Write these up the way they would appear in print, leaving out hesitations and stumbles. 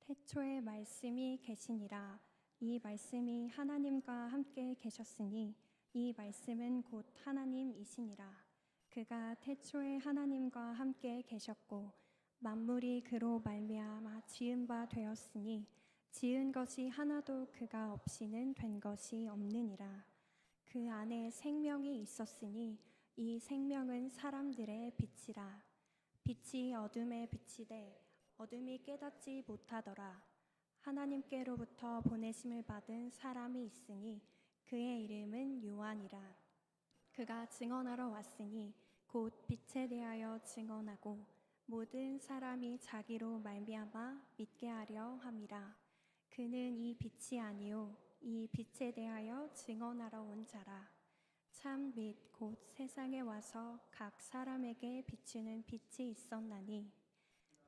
태초에 말씀이 계시니라. 이 말씀이 하나님과 함께 계셨으니 이 말씀은 곧 하나님이시니라. 그가 태초에 하나님과 함께 계셨고 만물이 그로 말미암아 지은 바 되었으니 지은 것이 하나도 그가 없이는 된 것이 없느니라. 그 안에 생명이 있었으니 이 생명은 사람들의 빛이라. 빛이 어둠에 비치되 어둠이 깨닫지 못하더라. 하나님께로부터 보내심을 받은 사람이 있으니 그의 이름은 요한이라. 그가 증언하러 왔으니 곧 빛에 대하여 증언하고 모든 사람이 자기로 말미암아 믿게 하려 함이라. 그는 이 빛이 아니요 이 빛에 대하여 증언하러 온 자라. 참 빛 곧 세상에 와서 각 사람에게 비추는 빛이 있었나니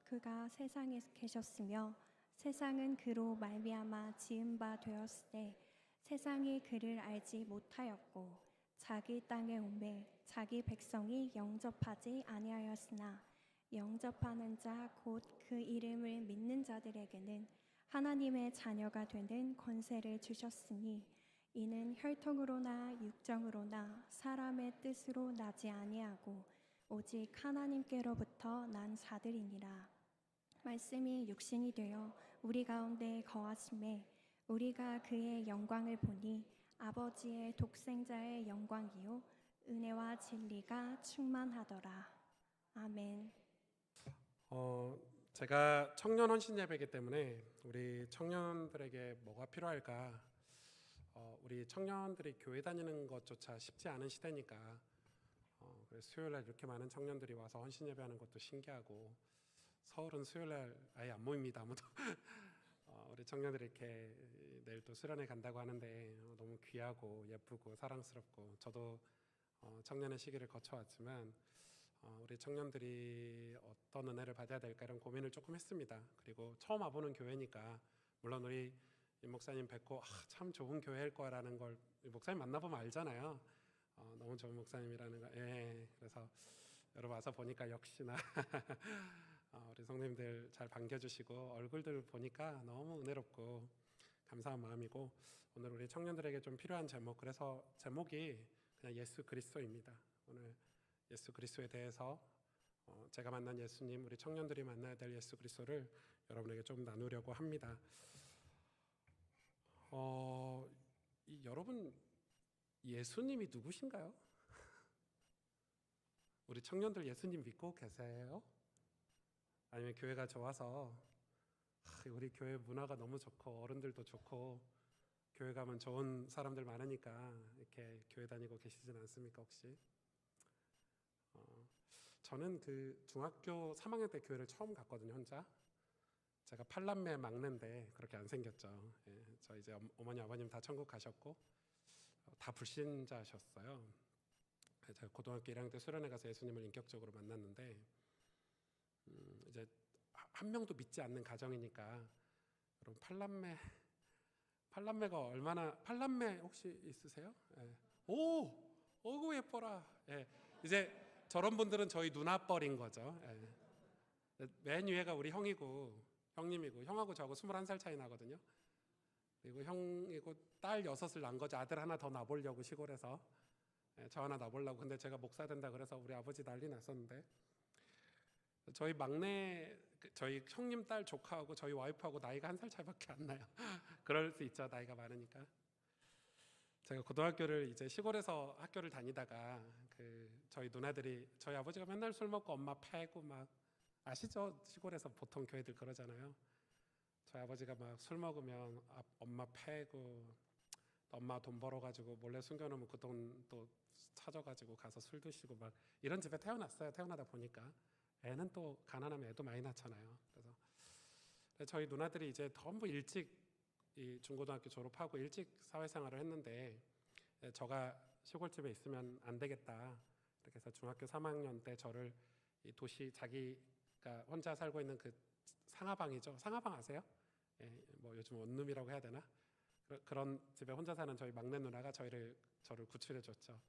그가 세상에 계셨으며 세상은 그로 말미암아 지은 바 되었으되 세상이 그를 알지 못하였고 자기 땅에 오매 자기 백성이 영접하지 아니하였으나 영접하는 자 곧 그 이름을 믿는 자들에게는 하나님의 자녀가 되는 권세를 주셨으니 이는 혈통으로나 육정으로나 사람의 뜻으로 나지 아니하고 오직 하나님께로부터 난 자들이니라. 말씀이 육신이 되어 우리 가운데 거하심에 우리가 그의 영광을 보니 아버지의 독생자의 영광이요 은혜와 진리가 충만하더라. 아멘. 제가 청년 헌신 예배이기 때문에 우리 청년들에게 뭐가 필요할까? 우리 청년들이 교회 다니는 것조차 쉽지 않은 시대니까 그래서 수요일날 이렇게 많은 청년들이 와서 헌신 예배하는 것도 신기하고 서울은 수요일날 아예 안 모입니다 아무도. 우리 청년들이 이렇게 내일 또 수련회 간다고 하는데 너무 귀하고 예쁘고 사랑스럽고 저도 청년의 시기를 거쳐왔지만 우리 청년들이 어떤 은혜를 받아야 될까 이런 고민을 조금 했습니다. 그리고 처음 와보는 교회니까 물론 우리 임 목사님 뵙고 참 좋은 교회일 거라는 걸 목사님 만나보면 알잖아요. 너무 좋은 목사님이라는 거. 예. 그래서 여러분 와서 보니까 역시나 우리 성도님들 잘 반겨주시고 얼굴들 보니까 너무 은혜롭고 감사한 마음이고 오늘 우리 청년들에게 좀 필요한 제목, 그래서 제목이 그냥 예수 그리스도입니다. 오늘 예수 그리스도에 대해서 제가 만난 예수님, 우리 청년들이 만나야 될 예수 그리스도를 여러분에게 좀 나누려고 합니다. 여러분 예수님이 누구신가요? 우리 청년들 예수님 믿고 계세요? 아니면 교회가 좋아서 우리 교회 문화가 너무 좋고 어른들도 좋고 교회 가면 좋은 사람들 많으니까 이렇게 교회 다니고 계시진 않습니까 혹시? 저는 그 중학교 3학년 때 교회를 처음 갔거든요 혼자. 제가 8남매 막내인데 그렇게 안 생겼죠. 예, 저 이제 어머니 아버님 다 천국 가셨고 다 불신자셨어요. 제가 고등학교 1학년 때 수련회 가서 예수님을 인격적으로 만났는데 이제 한 명도 믿지 않는 가정이니까 여러분 8남매가 얼마나 8남매 혹시 있으세요? 예. 오, 어구 예뻐라. 예. 이제 저런 분들은 저희 누나뻘인 거죠. 예. 맨 위에가 우리 형님이고 형하고 저하고 21살 차이 나거든요. 그리고 형이고 딸 6을 낳은 거죠. 아들 하나 더 낳으려고 시골에서. 예, 저 하나 낳으려고. 근데 제가 목사 된다 그래서 우리 아버지 난리 났었는데 저희 막내 저희 형님 딸 조카하고 저희 와이프하고 나이가 1살 차이밖에 안 나요. 그럴 수 있죠. 나이가 많으니까. 제가 고등학교를 이제 시골에서 학교를 다니다가 저희 누나들이 저희 아버지가 맨날 술 먹고 엄마 패고 막 아시죠? 시골에서 보통 교회들 그러잖아요. 저희 아버지가 막 술 먹으면 엄마 패고 엄마 돈 벌어가지고 몰래 숨겨놓으면 그 돈 또 찾아가지고 가서 술 드시고 막 이런 집에 태어났어요. 태어나다 보니까 애는 또 가난하면 애도 많이 낳잖아요. 그래서 저희 누나들이 이제 너무 일찍 이 중고등학교 졸업하고 일찍 사회생활을 했는데 저가 시골집에 있으면 안 되겠다. 이렇게 해서 중학교 3학년 때 저를 이 도시 자기가 혼자 살고 있는 그 상하방이죠. 상하방 아세요? 예, 뭐 요즘 원룸이라고 해야 되나? 그런 집에 혼자 사는 저희 막내 누나가 저를 구출해 줬죠.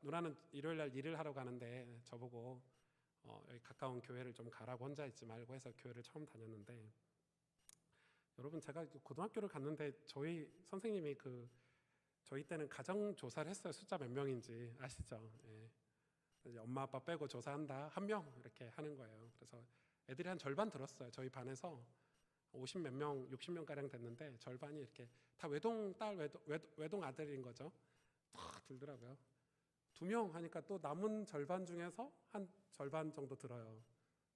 누나는 일요일 날 일을 하러 가는데 저보고 여기 가까운 교회를 좀 가라고 혼자 있지 말고 해서 교회를 처음 다녔는데 여러분 제가 고등학교를 갔는데 저희 선생님이 저희 때는 가정 조사를 했어요. 숫자 몇 명인지 아시죠? 예. 이제 엄마 아빠 빼고 조사한다. 한 명 이렇게 하는 거예요. 그래서 애들이 한 절반 들었어요. 저희 반에서 50 몇 명, 60명 가량 됐는데 절반이 이렇게 다 외동 딸, 외동 아들인 거죠. 다 들더라고요. 2명 하니까 또 남은 절반 중에서 한 절반 정도 들어요.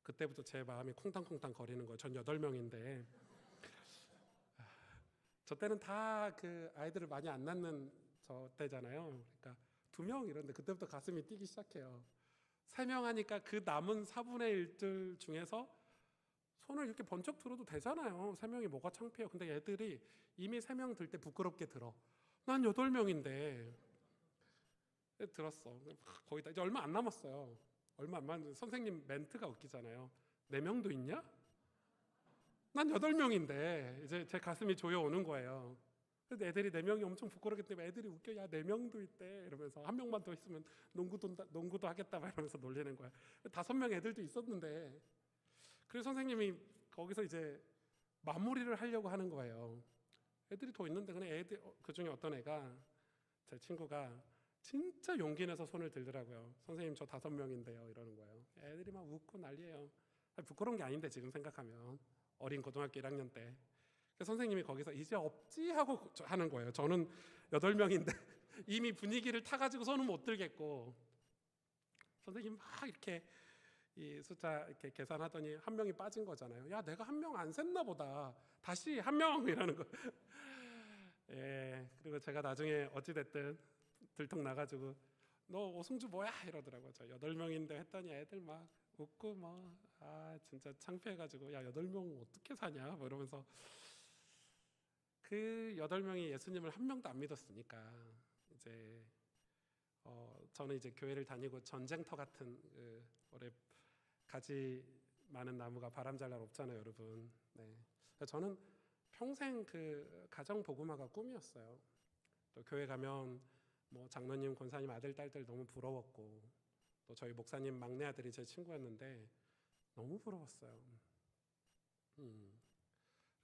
그때부터 제 마음이 콩탕콩탕 거리는 거예요. 전 8명인데 저 때는 다 그 아이들을 많이 안 낳는 저 때잖아요. 그러니까 2명 이런데 그때부터 가슴이 뛰기 시작해요. 3명 하니까 그 남은 4분의 1들 중에서 손을 이렇게 번쩍 들어도 되잖아요. 3명이 뭐가 창피해요. 근데 애들이 이미 3명 들 때 부끄럽게 들어. 난 8명인데 들었어. 거의 다 이제 얼마 안 남았어요. 얼마 안 남았는데 선생님 멘트가 웃기잖아요. 4명도 있냐? 난 8명인데 이제 제 가슴이 조여오는 거예요. 근데 애들이 4명이 엄청 부끄럽기 때문에 애들이 웃겨. 야, 4명도 있대 이러면서 한 명만 더 있으면 농구도 하겠다 막 이러면서 놀리는 거야. 5명 애들도 있었는데 그래서 선생님이 거기서 이제 마무리를 하려고 하는 거예요. 애들이 더 있는데 그냥 애들 그 중에 어떤 애가 제 친구가 진짜 용기 내서 손을 들더라고요. 선생님 저 5명인데요 이러는 거예요. 애들이 막 웃고 난리예요. 부끄러운 게 아닌데 지금 생각하면 어린 고등학교 1학년 때. 그래서 선생님이 거기서 이제 없지 하고 하는 거예요. 저는 8명인데 이미 분위기를 타가지고 손은 못 들겠고 선생님 막 이렇게 이 숫자 이렇게 계산하더니 한 명이 빠진 거잖아요. 야, 내가 한 명 안 셌나 보다. 다시 한 명 이러는 거. 예. 그리고 제가 나중에 어찌 됐든 들통 나가지고 너 오승주 뭐야 이러더라고요. 저 8명인데 했더니 애들 막 웃고 뭐 진짜 창피해가지고 야 8명 어떻게 사냐 뭐 이러면서 그 8명이 예수님을 한 명도 안 믿었으니까 이제 저는 이제 교회를 다니고 전쟁터 같은 올해 가지 많은 나무가 바람 잘 날 없잖아요, 여러분. 네. 저는 평생 그 가정 복음화가 꿈이었어요. 또 교회 가면 뭐 장로님, 권사님 아들 딸들 너무 부러웠고 또 저희 목사님 막내 아들이 제 친구였는데 너무 부러웠어요.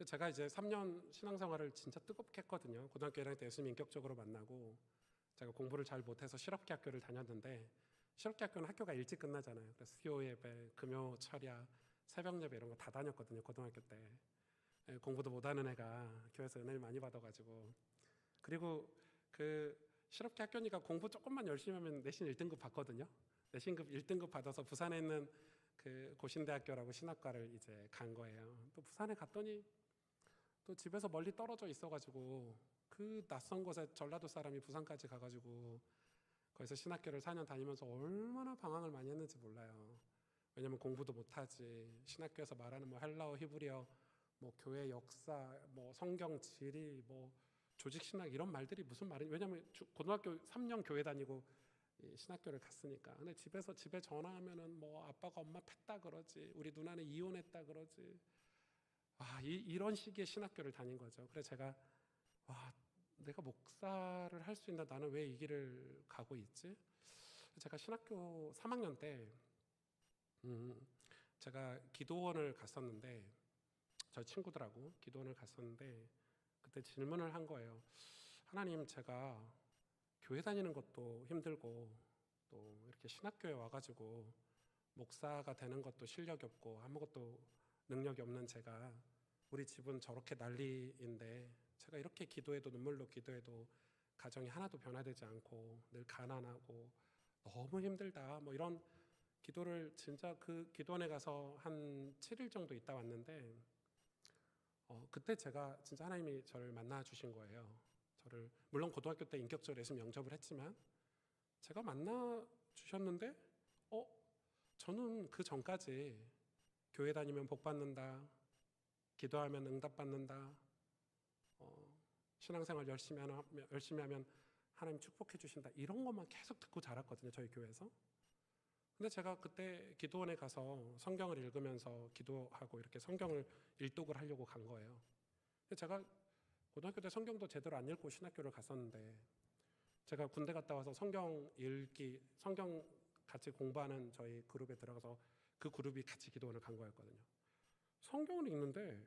제가 이제 3년 신앙생활을 진짜 뜨겁게 했거든요. 고등학교 1학년 때 예수님 인격적으로 만나고 제가 공부를 잘 못해서 실업계 학교를 다녔는데 실업계 학교는 학교가 일찍 끝나잖아요. 그래서 수요 예배, 금요 철야, 새벽 예배 이런 거 다 다녔거든요. 고등학교 때. 공부도 못하는 애가 교회에서 은혜를 많이 받아가지고 그리고 그 실업계 학교니까 공부 조금만 열심히 하면 내신 1등급 받거든요. 내신 1등급 받아서 부산에 있는 그 고신대학교라고 신학과를 이제 간 거예요. 또 부산에 갔더니 또 집에서 멀리 떨어져 있어가지고 그 낯선 곳에 전라도 사람이 부산까지 가가지고 거기서 신학교를 4년 다니면서 얼마나 방황을 많이 했는지 몰라요. 왜냐면 공부도 못하지. 신학교에서 말하는 뭐 헬라어, 히브리어, 뭐 교회 역사, 뭐 성경 지리, 뭐 조직 신학 이런 말들이 무슨 말인지. 왜냐면 고등학교 3년 교회 다니고 신학교를 갔으니까. 근데 집에 전화하면은 뭐 아빠가 엄마 팼다 그러지. 우리 누나는 이혼했다 그러지. 이런 식의 신학교를 다닌 거죠. 그래서 제가 내가 목사를 할 수 있나 나는 왜 이 길을 가고 있지? 제가 신학교 3학년 때 제가 기도원을 갔었는데 저희 친구들하고 기도원을 갔었는데 그때 질문을 한 거예요. 하나님, 제가 교회 다니는 것도 힘들고 또 이렇게 신학교에 와가지고 목사가 되는 것도 실력이 없고 아무것도 능력이 없는 제가 우리 집은 저렇게 난리인데 제가 이렇게 기도해도 눈물로 기도해도 가정이 하나도 변화되지 않고 늘 가난하고 너무 힘들다 뭐 이런 기도를 진짜 그 기도원에 가서 한 7일 정도 있다 왔는데 그때 제가 진짜 하나님이 저를 만나 주신 거예요. 저를 물론 고등학교 때 인격적으로 예수님 영접을 했지만 제가 만나 주셨는데 저는 그 전까지 교회 다니면 복 받는다, 기도하면 응답 받는다, 신앙생활 열심히 하면 하나님 축복해 주신다 이런 것만 계속 듣고 자랐거든요. 저희 교회에서. 근데 제가 그때 기도원에 가서 성경을 읽으면서 기도하고 이렇게 성경을 일독을 하려고 간 거예요. 근데 제가 고등학교 때 성경도 제대로 안 읽고 신학교를 갔었는데 제가 군대 갔다 와서 성경 읽기, 성경 같이 공부하는 저희 그룹에 들어가서 그 그룹이 같이 기도원을 간 거였거든요. 성경을 읽는데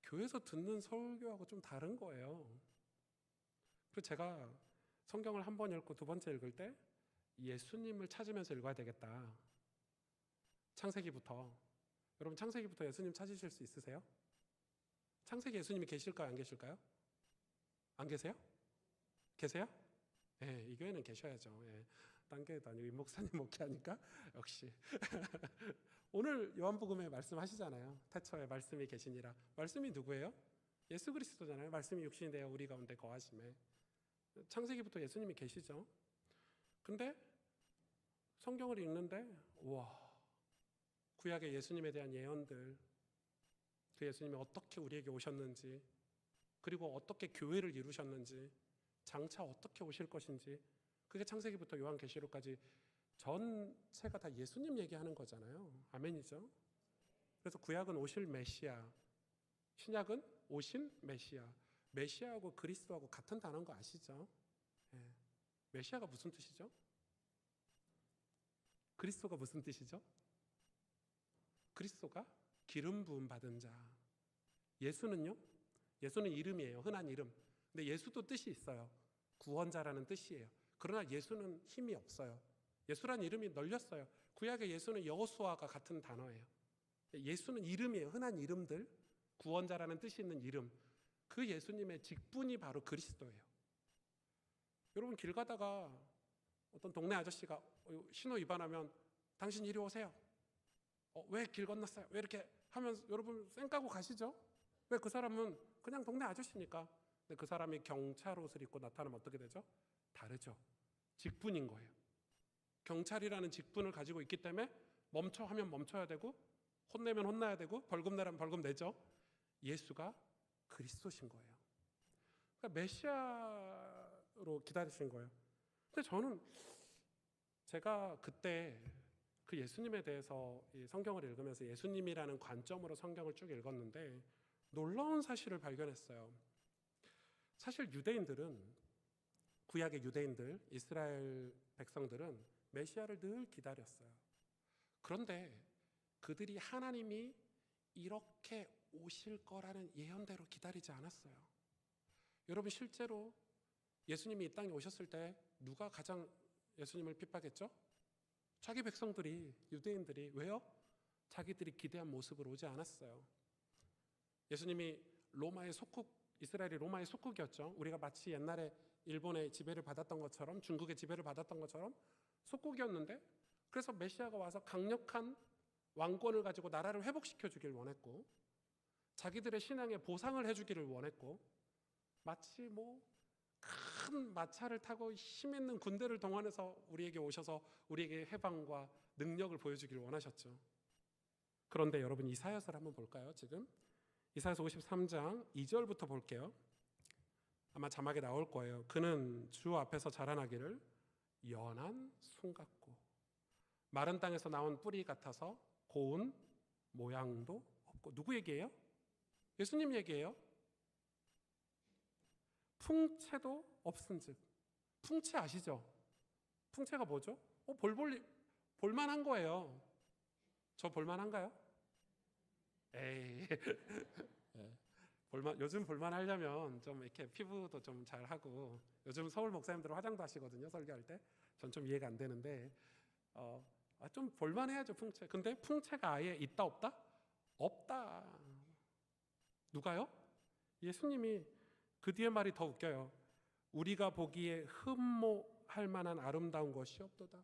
교회에서 듣는 설교하고 좀 다른 거예요. 그리고 제가 성경을 한 번 읽고 두 번째 읽을 때 예수님을 찾으면서 읽어야 되겠다. 창세기부터. 여러분 창세기부터 예수님 찾으실 수 있으세요? 창세기 예수님이 계실까요? 안 계실까요? 안 계세요? 계세요? 네, 이 교회는 계셔야죠. 예. 딴 교회도 아니고 임 목사님 목회하니까 역시. 오늘 요한복음에 말씀하시잖아요. 태초에 말씀이 계시니라. 말씀이 누구예요? 예수 그리스도잖아요. 말씀이 육신이 되어 우리 가운데 거하심에. 창세기부터 예수님이 계시죠. 근데 성경을 읽는데 우와, 구약의 예수님에 대한 예언들, 그 예수님이 어떻게 우리에게 오셨는지, 그리고 어떻게 교회를 이루셨는지, 장차 어떻게 오실 것인지, 그게 창세기부터 요한계시록까지 전체가 다 예수님 얘기하는 거잖아요. 아멘이죠. 그래서 구약은 오실 메시아, 신약은 오신 메시아. 메시아하고 그리스도하고 같은 단어인 거 아시죠? 예. 메시아가 무슨 뜻이죠? 그리스도가 무슨 뜻이죠? 그리스도가 기름 부음 받은 자. 예수는요? 예수는 이름이에요. 흔한 이름. 근데 예수도 뜻이 있어요. 구원자라는 뜻이에요. 그러나 예수는 힘이 없어요. 예수란 이름이 널렸어요. 구약의 예수는 여호수아가 같은 단어예요. 예수는 이름이에요. 흔한 이름들. 구원자라는 뜻이 있는 이름. 그 예수님의 직분이 바로 그리스도예요. 여러분 길 가다가 어떤 동네 아저씨가 신호 위반하면 당신 이리 오세요. 왜 길 건넜어요? 왜 이렇게 하면 여러분 쌩 까고 가시죠? 왜? 그 사람은 그냥 동네 아저씨니까. 근데 그 사람이 경찰 옷을 입고 나타나면 어떻게 되죠? 다르죠. 직분인 거예요. 경찰이라는 직분을 가지고 있기 때문에 멈춰 하면 멈춰야 되고, 혼내면 혼나야 되고, 벌금 내라면 벌금 내죠. 예수가 그리스도신 거예요. 그러니까 메시아로 기다리신 거예요. 근데 저는 제가 그때 그 예수님에 대해서 이 성경을 읽으면서 예수님이라는 관점으로 성경을 쭉 읽었는데 놀라운 사실을 발견했어요. 사실 유대인들은, 구약의 유대인들, 이스라엘 백성들은 메시아를 늘 기다렸어요. 그런데 그들이 하나님이 이렇게 오실 거라는 예언대로 기다리지 않았어요. 여러분 실제로 예수님이 이 땅에 오셨을 때 누가 가장 예수님을 핍박했죠? 자기 백성들이, 유대인들이. 왜요? 자기들이 기대한 모습으로 오지 않았어요. 예수님이 로마의 속국, 이스라엘이 로마의 속국이었죠. 우리가 마치 옛날에 일본의 지배를 받았던 것처럼, 중국의 지배를 받았던 것처럼 속국이었는데, 그래서 메시아가 와서 강력한 왕권을 가지고 나라를 회복시켜 주길 원했고, 자기들의 신앙에 보상을 해주기를 원했고, 마치 큰 마차를 타고 힘 있는 군대를 동원해서 우리에게 오셔서 우리에게 해방과 능력을 보여주기를 원하셨죠. 그런데 여러분 이사야서를 한번 볼까요? 지금 이사야서 53장 2절부터 볼게요. 아마 자막에 나올 거예요. 그는 주 앞에서 자라나기를 연한 순 같고 마른 땅에서 나온 뿌리 같아서 고운 모양도 없고. 누구 얘기예요? 예수님 얘기예요. 풍채도 없은즉. 풍채 아시죠? 풍채가 뭐죠? 볼만한 거예요. 저 볼만한가요? 에이. 요즘 볼만하려면 좀 이렇게 피부도 좀 잘하고, 요즘 서울 목사님들은 화장도 하시거든요. 설교할 때. 전 좀 이해가 안 되는데 좀 볼만해야죠. 풍채. 근데 풍채가 아예 있다 없다? 없다. 누가요? 예수님이. 그 뒤에 말이 더 웃겨요. 우리가 보기에 흠모할 만한 아름다운 것이 없도다.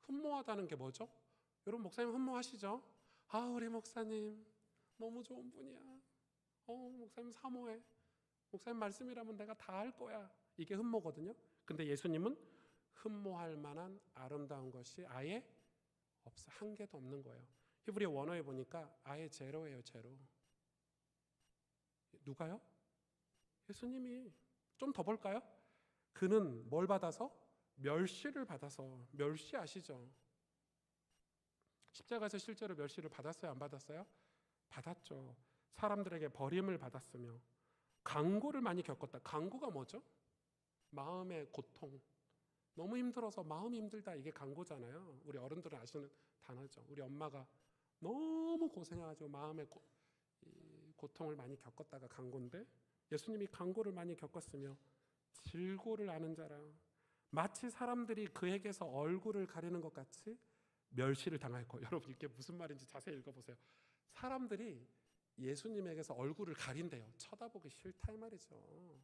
흠모하다는 게 뭐죠? 여러분 목사님 흠모하시죠? 우리 목사님 너무 좋은 분이야. 목사님 사모해. 목사님 말씀이라면 내가 다 할 거야. 이게 흠모거든요. 근데 예수님은 흠모할 만한 아름다운 것이 아예 없어. 한 개도 없는 거예요. 히브리어 원어에 보니까 아예 제로예요. 제로. 누가요? 예수님이. 좀 더 볼까요? 그는 뭘 받아서? 멸시를 받아서. 멸시 아시죠? 십자가에서 실제로 멸시를 받았어요? 안 받았어요? 받았죠. 사람들에게 버림을 받았으며 강고를 많이 겪었다. 강고가 뭐죠? 마음의 고통. 너무 힘들어서 마음이 힘들다. 이게 강고잖아요. 우리 어른들은 아시는 단어죠. 우리 엄마가 너무 고생해가지고 마음에 고통을 많이 겪었다가 강고인데 예수님이 강고를 많이 겪었으며 질고를 아는 자라 마치 사람들이 그에게서 얼굴을 가리는 것 같이 멸시를 당할 거. 여러분 이게 무슨 말인지 자세히 읽어보세요. 사람들이 예수님에게서 얼굴을 가린대요. 쳐다보기 싫다 이 말이죠.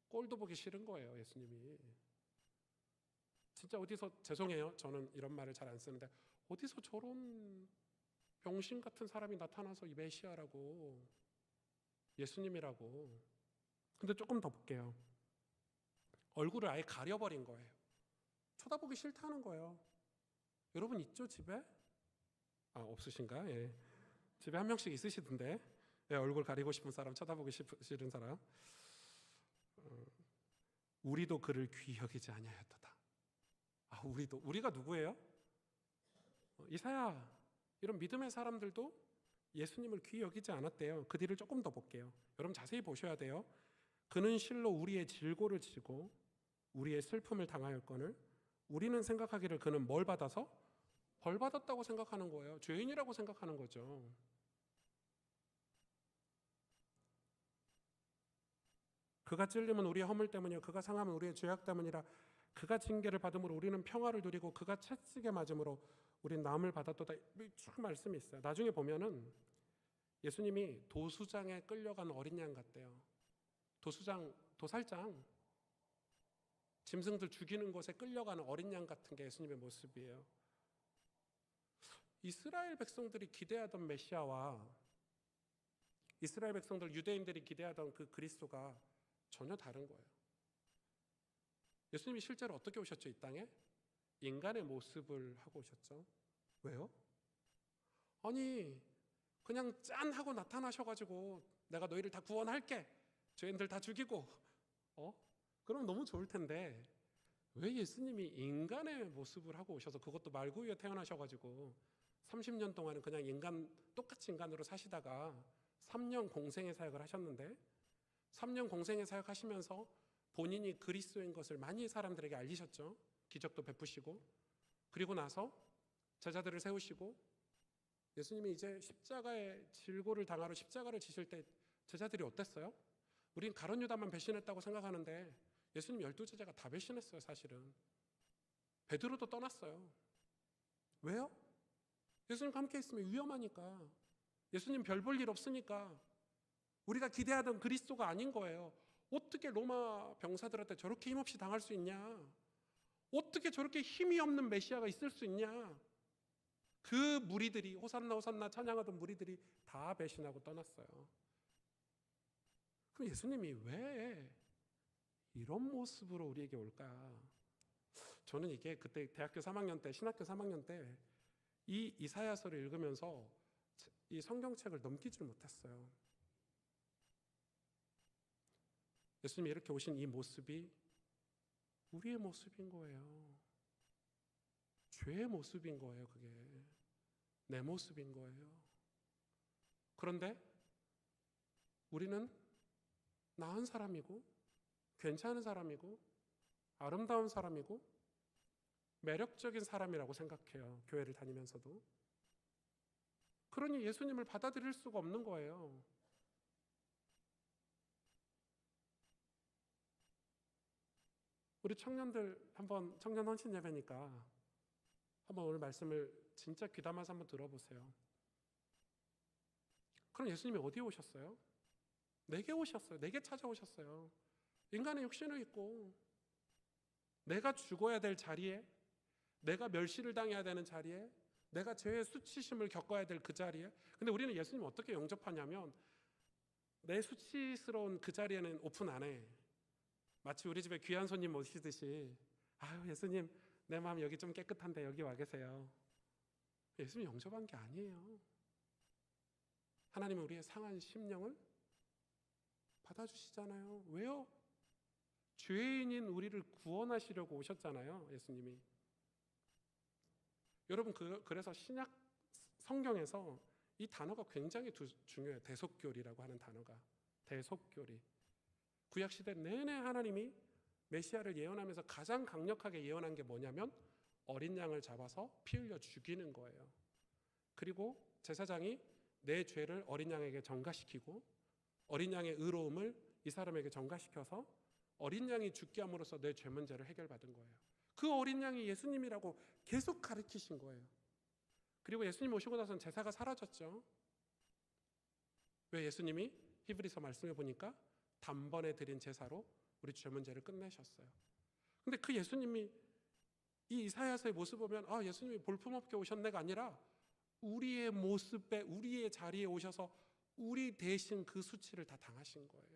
꼴도 보기 싫은 거예요. 예수님이. 진짜 어디서 죄송해요. 저는 이런 말을 잘 안 쓰는데 어디서 저런 병신 같은 사람이 나타나서 이 메시아라고 예수님이라고. 근데 조금 더 볼게요. 얼굴을 아예 가려버린 거예요. 쳐다보기 싫다는 거예요. 여러분 있죠 집에? 아 없으신가? 예. 집에 한 명씩 있으시던데 예, 얼굴 가리고 싶은 사람, 쳐다보기 싫은 사람. 우리도 그를 귀히 여기지 아니하였도다. 아 우리가 누구예요? 이사야 이런 믿음의 사람들도 예수님을 귀히 여기지 않았대요. 그 뒤를 조금 더 볼게요. 여러분 자세히 보셔야 돼요. 그는 실로 우리의 질고를 지고 우리의 슬픔을 당하였거늘 우리는 생각하기를 그는 뭘 받아서? 벌 받았다고 생각하는 거예요. 죄인이라고 생각하는 거죠. 그가 찔림은 우리의 허물 때문이요 그가 상함은 우리의 죄악 때문이라. 그가 징계를 받음으로 우리는 평화를 누리고 그가 채찍에 맞음으로 우린 나음을 받았도다. 쭉 말씀이 있어요. 나중에 보면은 예수님이 도수장에 끌려간 어린 양 같대요. 도살장 짐승들 죽이는 곳에 끌려가는 어린 양 같은 게 예수님의 모습이에요. 이스라엘 백성들이 기대하던 메시아와 이스라엘 백성들 유대인들이 기대하던 그 그리스도가 전혀 다른 거예요. 예수님이 실제로 어떻게 오셨죠? 이 땅에 인간의 모습을 하고 오셨죠. 왜요? 아니 그냥 짠 하고 나타나셔가지고 내가 너희를 다 구원할게, 죄인들 다 죽이고 그럼 너무 좋을 텐데 왜 예수님이 인간의 모습을 하고 오셔서, 그것도 말구유에 태어나셔가지고 30년 동안은 그냥 똑같이 인간으로 사시다가 3년 공생의 사역을 하셨는데 3년 공생의 사역 하시면서 본인이 그리스도인 것을 많이 사람들에게 알리셨죠. 기적도 베푸시고. 그리고 나서 제자들을 세우시고 예수님이 이제 십자가의 질고를 당하러 십자가를 지실 때 제자들이 어땠어요? 우린 가룟 유다만 배신했다고 생각하는데 예수님 12제자가 다 배신했어요. 사실은 베드로도 떠났어요. 왜요? 예수님과 함께 있으면 위험하니까. 예수님 별 볼 일 없으니까. 우리가 기대하던 그리스도가 아닌 거예요. 어떻게 로마 병사들한테 저렇게 힘없이 당할 수 있냐? 어떻게 저렇게 힘이 없는 메시아가 있을 수 있냐? 그 무리들이 호산나 호산나 찬양하던 무리들이 다 배신하고 떠났어요. 그럼 예수님이 왜 이런 모습으로 우리에게 올까? 저는 이게 그때 대학교 3학년 때, 신학교 3학년 때 이 이사야서를 읽으면서 이 성경책을 넘기질 못했어요. 예수님이 이렇게 오신 이 모습이 우리의 모습인 거예요. 죄의 모습인 거예요. 그게 내 모습인 거예요. 그런데 우리는 나은 사람이고 괜찮은 사람이고 아름다운 사람이고 매력적인 사람이라고 생각해요. 교회를 다니면서도. 그러니 예수님을 받아들일 수가 없는 거예요. 우리 청년들 한번, 청년 헌신 예배니까 한번 오늘 말씀을 진짜 귀담아서 한번 들어보세요. 그럼 예수님이 어디에 오셨어요? 내게 오셨어요. 내게 찾아오셨어요. 인간의 육신을 입고 내가 죽어야 될 자리에, 내가 멸시를 당해야 되는 자리에, 내가 죄의 수치심을 겪어야 될 그 자리에. 근데 우리는 예수님 어떻게 영접하냐면 내 수치스러운 그 자리에는 오픈 안 해. 마치 우리 집에 귀한 손님 모시듯이, 아유 예수님 내 마음 여기 좀 깨끗한데 여기 와 계세요. 예수님 영접한 게 아니에요. 하나님은 우리의 상한 심령을 받아주시잖아요. 왜요? 죄인인 우리를 구원하시려고 오셨잖아요. 예수님이. 여러분 그래서 신약 성경에서 이 단어가 굉장히 중요해요. 대속교리라고 하는 단어가. 대속교리. 구약시대 내내 하나님이 메시아를 예언하면서 가장 강력하게 예언한 게 뭐냐면 어린 양을 잡아서 피 흘려 죽이는 거예요. 그리고 제사장이 내 죄를 어린 양에게 전가시키고 어린 양의 의로움을 이 사람에게 전가시켜서 어린 양이 죽게 함으로써 내 죄 문제를 해결받은 거예요. 그 어린 양이 예수님이라고 계속 가르치신 거예요. 그리고 예수님 오시고 나서는 제사가 사라졌죠. 왜? 예수님이 히브리서 말씀해 보니까 단번에 드린 제사로 우리 죄 문제를 끝내셨어요. 근데 그 예수님이 이 이사야서의 모습 보면 예수님이 볼품없게 오셨네가 아니라 우리의 모습에, 우리의 자리에 오셔서 우리 대신 그 수치를 다 당하신 거예요.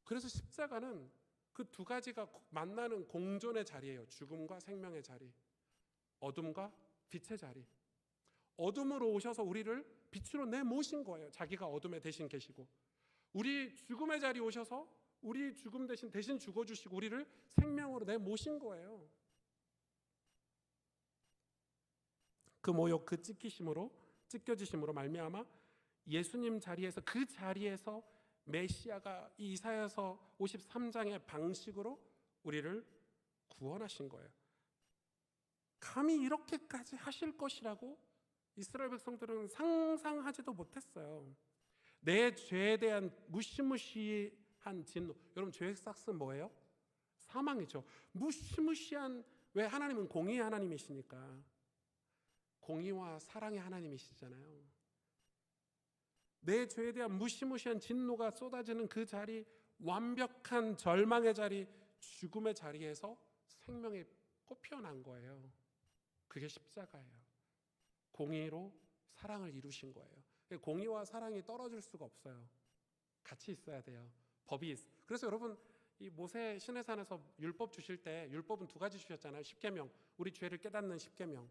그래서 십자가는 그 두 가지가 만나는 공존의 자리예요. 죽음과 생명의 자리, 어둠과 빛의 자리. 어둠으로 오셔서 우리를 빛으로 내모신 거예요. 자기가 어둠에 대신 계시고, 우리 죽음의 자리에 오셔서 우리 죽음 대신 죽어주시고 우리를 생명으로 내모신 거예요. 그 모욕, 그 찢겨지심으로 말미암아 예수님 자리에서, 그 자리에서 메시아가 이 이사야서 53장의 방식으로 우리를 구원하신 거예요. 감히 이렇게까지 하실 것이라고 이스라엘 백성들은 상상하지도 못했어요. 내 죄에 대한 무시무시한 진노. 여러분, 죄의 삭스는 뭐예요? 사망이죠. 무시무시한, 왜? 하나님은 공의의 하나님이시니까. 공의와 사랑의 하나님이시잖아요. 내 죄에 대한 무시무시한 진노가 쏟아지는 그 자리, 완벽한 절망의 자리, 죽음의 자리에서 생명이 꽃피어난 거예요. 그게 십자가예요. 공의로 사랑을 이루신 거예요. 공의와 사랑이 떨어질 수가 없어요. 같이 있어야 돼요. 그래서 여러분, 이 모세 시내산에서 율법 주실 때 율법은 두 가지 주셨잖아요. 십계명, 우리 죄를 깨닫는 십계명.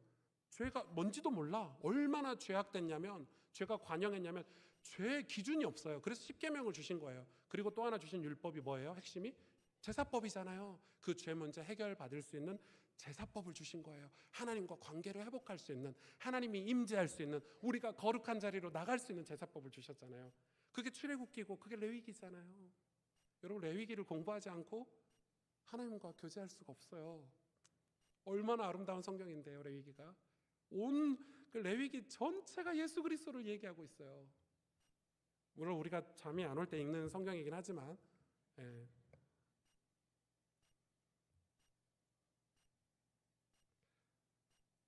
죄가 뭔지도 몰라. 얼마나 죄악됐냐면, 죄가 관영했냐면 죄의 기준이 없어요. 그래서 십계명을 주신 거예요. 그리고 또 하나 주신 율법이 뭐예요? 핵심이 제사법이잖아요. 그 죄 문제 해결받을 수 있는 제사법을 주신 거예요. 하나님과 관계를 회복할 수 있는, 하나님이 임재할 수 있는, 우리가 거룩한 자리로 나갈 수 있는 제사법을 주셨잖아요. 그게 출애굽기고 그게 레위기잖아요. 여러분, 레위기를 공부하지 않고 하나님과 교제할 수가 없어요. 얼마나 아름다운 성경인데요, 레위기가. 그 레위기 전체가 예수 그리스도를 얘기하고 있어요. 물론 우리가 잠이 안 올 때 읽는 성경이긴 하지만,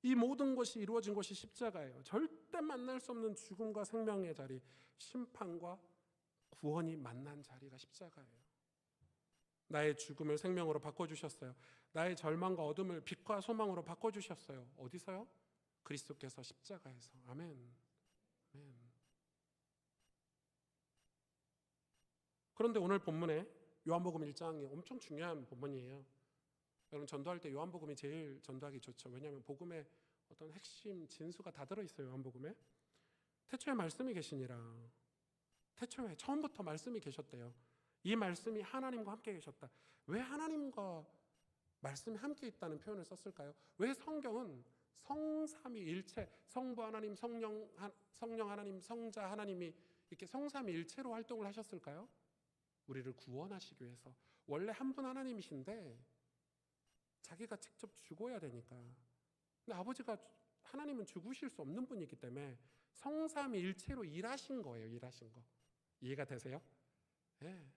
이 모든 것이 이루어진 것이 십자가예요. 절대 만날 수 없는 죽음과 생명의 자리, 심판과 구원이 만난 자리가 십자가예요. 나의 죽음을 생명으로 바꿔주셨어요. 나의 절망과 어둠을 빛과 소망으로 바꿔주셨어요. 어디서요? 그리스도께서 십자가에서. 아멘. 아멘. 그런데 오늘 본문에 요한복음 1장이 엄청 중요한 본문이에요. 여러분, 전도할 때 요한복음이 제일 전도하기 좋죠. 왜냐하면 복음의 어떤 핵심 진수가 다 들어있어요. 요한복음에 태초에 말씀이 계시니라. 태초에 처음부터 말씀이 계셨대요. 이 말씀이 하나님과 함께 계셨다. 왜 하나님과 말씀이 함께 있다는 표현을 썼을까요? 왜 성경은 성삼위일체, 성부 하나님, 성령 하나님, 성자 하나님이 이렇게 성삼위일체로 활동을 하셨을까요? 우리를 구원하시기 위해서. 원래 한 분 하나님이신데 자기가 직접 죽어야 되니까. 근데 아버지가, 하나님은 죽으실 수 없는 분이기 때문에 성삼위일체로 일하신 거예요. 일하신 거. 이해가 되세요? 네.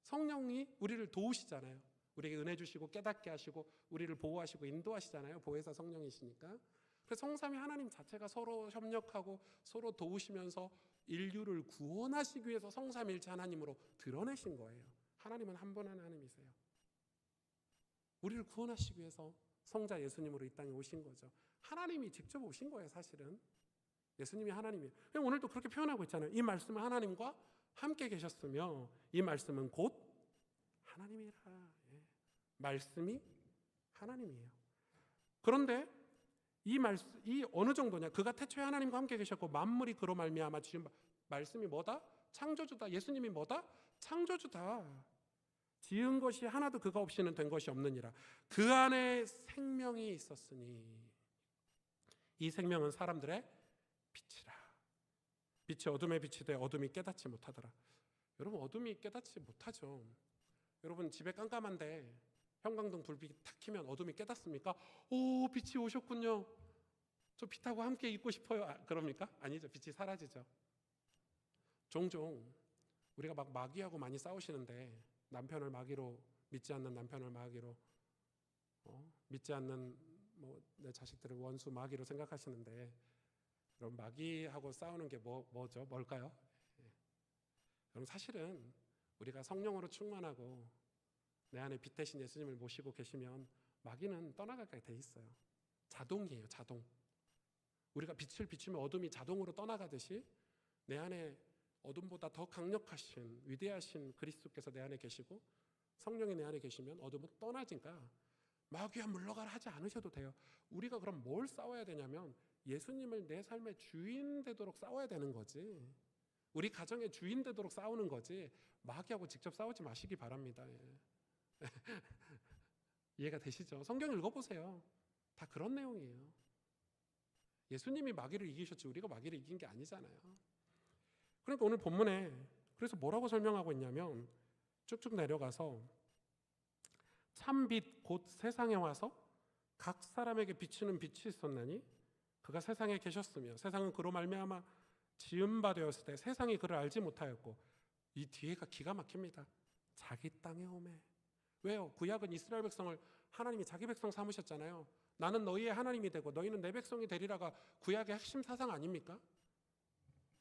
성령이 우리를 도우시잖아요. 우리에게 은혜 주시고 깨닫게 하시고 우리를 보호하시고 인도하시잖아요. 보혜사 성령이시니까. 그래서 성삼위 하나님 자체가 서로 협력하고 서로 도우시면서 인류를 구원하시기 위해서 성삼위일체 하나님으로 드러내신 거예요. 하나님은 한 분 하나님이세요. 우리를 구원하시기 위해서 성자 예수님으로 이 땅에 오신 거죠. 하나님이 직접 오신 거예요. 사실은 예수님이 하나님이에요. 오늘도 그렇게 표현하고 있잖아요. 이 말씀은 하나님과 함께 계셨으며 이 말씀은 곧 하나님이라. 말씀이 하나님이에요. 그런데 이 어느 정도냐? 그가 태초에 하나님과 함께 계셨고 만물이 그로 말미암아 지은 말씀이 뭐다? 창조주다. 예수님이 뭐다? 창조주다. 지은 것이 하나도 그가 없이는 된 것이 없느니라. 그 안에 생명이 있었으니 이 생명은 사람들의 빛이라. 빛이 어둠에 비치되 어둠이 깨닫지 못하더라. 여러분, 어둠이 깨닫지 못하죠. 여러분, 집에 깜깜한데 형광등 불빛이 탁 켜면 어둠이 깨닫습니까? 오, 빛이 오셨군요. 저 빛하고 함께 있고 싶어요. 그럽니까? 아니죠. 빛이 사라지죠. 종종 우리가 막 마귀하고 많이 싸우시는데 남편을 마귀로 믿지 않는 남편을 마귀로 믿지 않는 내 자식들을 원수 마귀로 생각하시는데 그럼 마귀하고 싸우는 게 뭐죠? 뭘까요? 예. 그럼 사실은 우리가 성령으로 충만하고 내 안에 빛 대신 예수님을 모시고 계시면 마귀는 떠나가게 돼 있어요. 자동이에요, 자동. 우리가 빛을 비추면 어둠이 자동으로 떠나가듯이 내 안에 어둠보다 더 강력하신 위대하신 그리스도께서 내 안에 계시고 성령이 내 안에 계시면 어둠은 떠나니까 마귀야 물러가라 하지 않으셔도 돼요. 우리가 그럼 뭘 싸워야 되냐면 예수님을 내 삶의 주인 되도록 싸워야 되는 거지. 우리 가정의 주인 되도록 싸우는 거지 마귀하고 직접 싸우지 마시기 바랍니다. 예. 이해가 되시죠? 성경 읽어보세요. 다 그런 내용이에요. 예수님이 마귀를 이기셨지 우리가 마귀를 이긴 게 아니잖아요. 그러니까 오늘 본문에 그래서 뭐라고 설명하고 있냐면 쭉쭉 내려가서 참빛 곧 세상에 와서 각 사람에게 비추는 빛이 있었나니 그가 세상에 계셨으며 세상은 그로 말미암아 지은 바 되었을 때 세상이 그를 알지 못하였고 이 뒤에가 기가 막힙니다. 자기 땅에 오매. 왜요? 구약은 이스라엘 백성을 하나님이 자기 백성 삼으셨잖아요. 나는 너희의 하나님이 되고 너희는 내 백성이 되리라가 구약의 핵심 사상 아닙니까?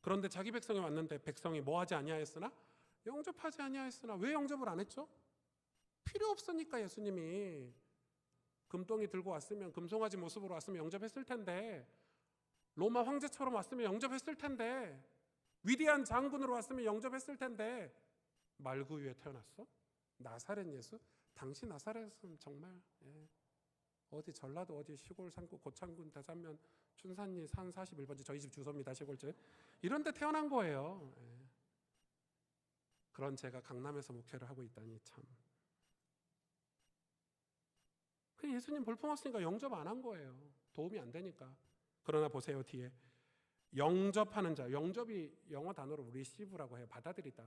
그런데 자기 백성이 왔는데 백성이 뭐하지 아니하였으나 영접하지 아니하였으나 왜 영접을 안 했죠? 필요 없으니까. 예수님이 금덩이 들고 왔으면 금송아지 모습으로 왔으면 영접했을 텐데 로마 황제처럼 왔으면 영접했을 텐데 위대한 장군으로 왔으면 영접했을 텐데 말구유에 태어났어? 나사렛 예수? 당시 나사렛은 정말 어디 전라도 어디 시골 산구 고창군 대산면 춘산리 산 41번지 저희 집 주소입니다. 시골집 이런 데 태어난 거예요. 그런 제가 강남에서 목회를 하고 있다니 참. 예수님 볼품없으니까 영접 안 한 거예요. 도움이 안 되니까. 그러나 보세요 뒤에 영접하는 자. 영접이 영어 단어로 receive라고 해요. 받아들이다.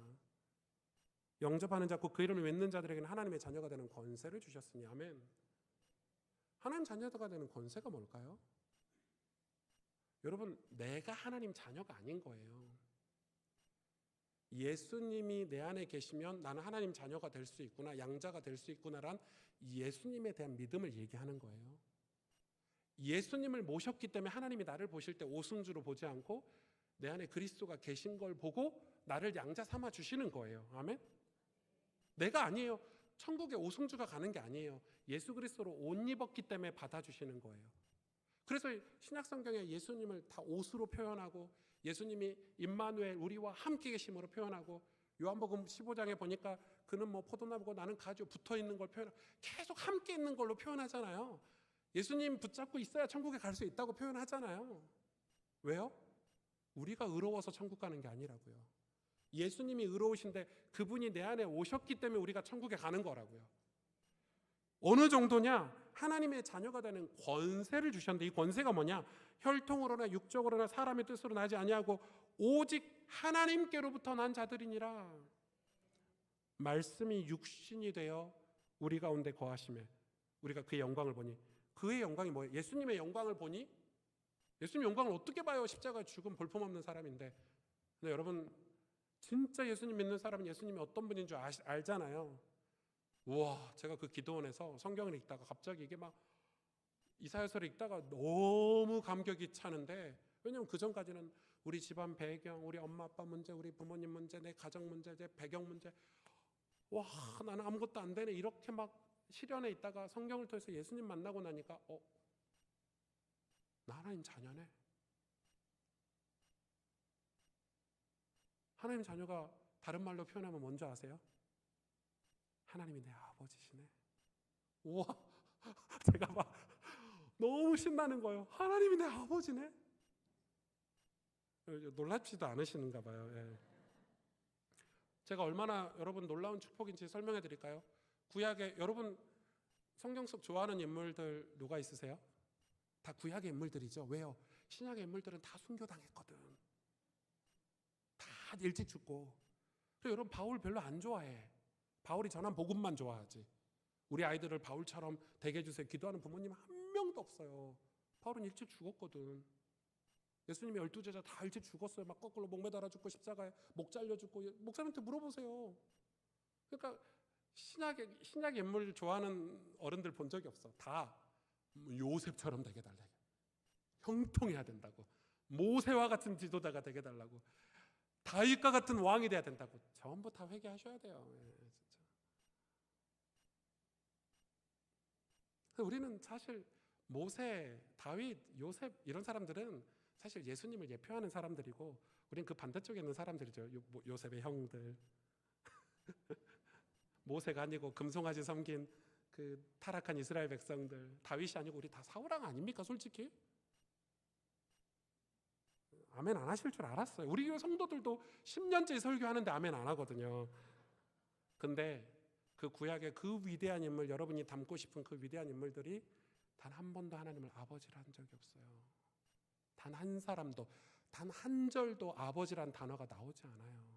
영접하는 자 곧 그 이름을 믿는 자들에게는 하나님의 자녀가 되는 권세를 주셨으니 아멘. 하나님 자녀가 되는 권세가 뭘까요? 여러분 내가 하나님 자녀가 아닌 거예요. 예수님이 내 안에 계시면 나는 하나님 자녀가 될 수 있구나, 양자가 될 수 있구나란 예수님에 대한 믿음을 얘기하는 거예요. 예수님을 모셨기 때문에 하나님이 나를 보실 때 오승주로 보지 않고 내 안에 그리스도가 계신 걸 보고 나를 양자 삼아 주시는 거예요. 아멘. 내가 아니에요. 천국에 오승주가 가는 게 아니에요. 예수 그리스도로 옷 입었기 때문에 받아주시는 거예요. 그래서 신약성경에 예수님을 다 옷으로 표현하고 예수님이 임마누엘 우리와 함께 계심으로 표현하고 요한복음 15장에 보니까 그는 뭐 포도나무고 나는 가지고 붙어있는 걸 표현하고 계속 함께 있는 걸로 표현하잖아요. 예수님 붙잡고 있어야 천국에 갈 수 있다고 표현하잖아요. 왜요? 우리가 의로워서 천국 가는 게 아니라고요. 예수님이 의로우신데 그분이 내 안에 오셨기 때문에 우리가 천국에 가는 거라고요. 어느 정도냐? 하나님의 자녀가 되는 권세를 주셨는데 이 권세가 뭐냐? 혈통으로나 육적으로나 사람의 뜻으로 나지 아니하고 오직 하나님께로부터 난 자들이니라. 말씀이 육신이 되어 우리 가운데 거하심에 우리가 그의 영광을 보니. 그의 영광이 뭐예요? 예수님의 영광을 보니? 예수님의 영광을 어떻게 봐요? 십자가에 죽은 볼품없는 사람인데. 근데 여러분 진짜 예수님 믿는 사람은 예수님이 어떤 분인 줄 알잖아요. 우와, 제가 그 기도원에서 성경을 읽다가 갑자기 이게 막 이사야서를 읽다가 너무 감격이 차는데, 왜냐면 그 전까지는 우리 집안 배경, 우리 엄마 아빠 문제, 우리 부모님 문제, 내 가정 문제, 내 배경 문제, 와 나는 아무것도 안 되네 이렇게 막 시련에 있다가 성경을 통해서 예수님 만나고 나니까 나 하나님 자녀네. 하나님 자녀가 다른 말로 표현하면 뭔지 아세요? 하나님이 내 아버지시네. 우와, 제가 막 너무 신나는 거예요. 하나님이 내 아버지네. 놀랍지도 않으시는가 봐요. 예. 제가 얼마나 여러분 놀라운 축복인지 설명해 드릴까요? 구약에 여러분 성경 속 좋아하는 인물들 누가 있으세요? 다 구약의 인물들이죠. 왜요? 신약의 인물들은 다 순교당했거든. 다 일찍 죽고. 그래서 여러분 바울 별로 안 좋아해. 바울이 전한 복음만 좋아하지. 우리 아이들을 바울처럼 되게 해주세요 기도하는 부모님 한 명도 없어요. 바울은 일찍 죽었거든. 예수님이 12제자 다 일찍 죽었어요. 막 거꾸로 목 매달아 죽고 십자가에 목 잘려 죽고. 목사님한테 물어보세요. 그러니까 신약 인물 좋아하는 어른들 본 적이 없어. 다 요셉처럼 되게 달라요. 형통해야 된다고. 모세와 같은 지도자가 되게 달라고. 다윗과 같은 왕이 돼야 된다고. 전부 다 회개하셔야 돼요. 예, 진짜. 우리는 사실 모세, 다윗, 요셉 이런 사람들은 사실 예수님을 예표하는 사람들이고, 우리는 그 반대쪽에 있는 사람들이죠. 요셉의 형들. 모세가 아니고 금송아지 섬긴 그 타락한 이스라엘 백성들. 다윗이 아니고 우리 다 사울왕 아닙니까, 솔직히? 아멘 안 하실 줄 알았어요. 우리 교회 성도들도 10년째 설교하는데 아멘 안 하거든요. 근데 그 구약의 그 위대한 인물, 여러분이 닮고 싶은 그 위대한 인물들이 단 한 번도 하나님을 아버지라 한 적이 없어요. 단 한 사람도, 단 한 절도 아버지란 단어가 나오지 않아요.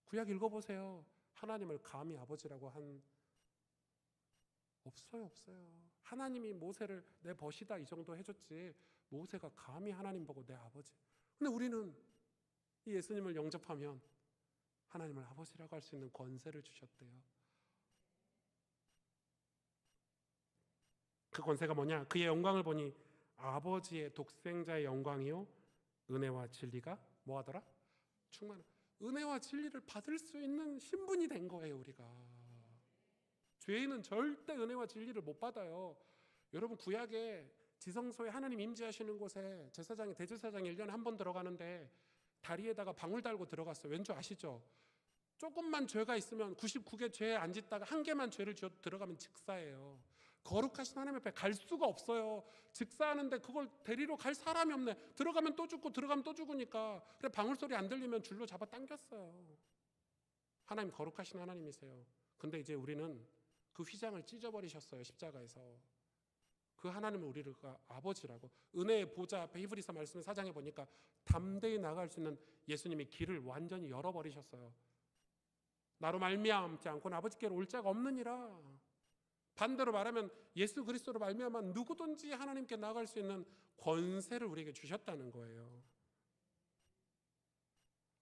구약 읽어보세요. 하나님을 감히 아버지라고 한 없어요. 하나님이 모세를 내 벗이다 이 정도 해줬지, 모세가 감히 하나님 보고 내 아버지. 근데 우리는 이 예수님을 영접하면 하나님을 아버지라고 할 수 있는 권세를 주셨대요. 그 권세가 뭐냐? 그의 영광을 보니 아버지의 독생자의 영광이요 은혜와 진리가 뭐하더라? 충만한. 은혜와 진리를 받을 수 있는 신분이 된 거예요. 우리가 죄인은 절대 은혜와 진리를 못 받아요. 여러분, 구약에 지성소에 하나님 임재하시는 곳에 제사장이, 대제사장이 1년에 한 번 들어가는데 다리에다가 방울 달고 들어갔어요. 왠지 아시죠? 조금만 죄가 있으면 99개 죄 안 짓다가 한 개만 죄를 지어 들어가면 즉사예요. 거룩하신 하나님 앞에 갈 수가 없어요. 즉사하는데 그걸 데리러 갈 사람이 없네. 들어가면 또 죽고 들어가면 또 죽으니까. 그래, 방울 소리 안 들리면 줄로 잡아 당겼어요. 하나님 거룩하신 하나님이세요. 근데 이제 우리는 그 휘장을 찢어버리셨어요. 십자가에서. 그 하나님은 우리가 아버지라고. 은혜의 보좌 앞에 히브리서 말씀 4장에 보니까 담대히 나갈 수 있는 예수님이 길을 완전히 열어버리셨어요. 나로 말미암지 않고는 아버지께로 올 자가 없느니라. 반대로 말하면 예수 그리스도로 말미암아 누구든지 하나님께 나아갈 수 있는 권세를 우리에게 주셨다는 거예요.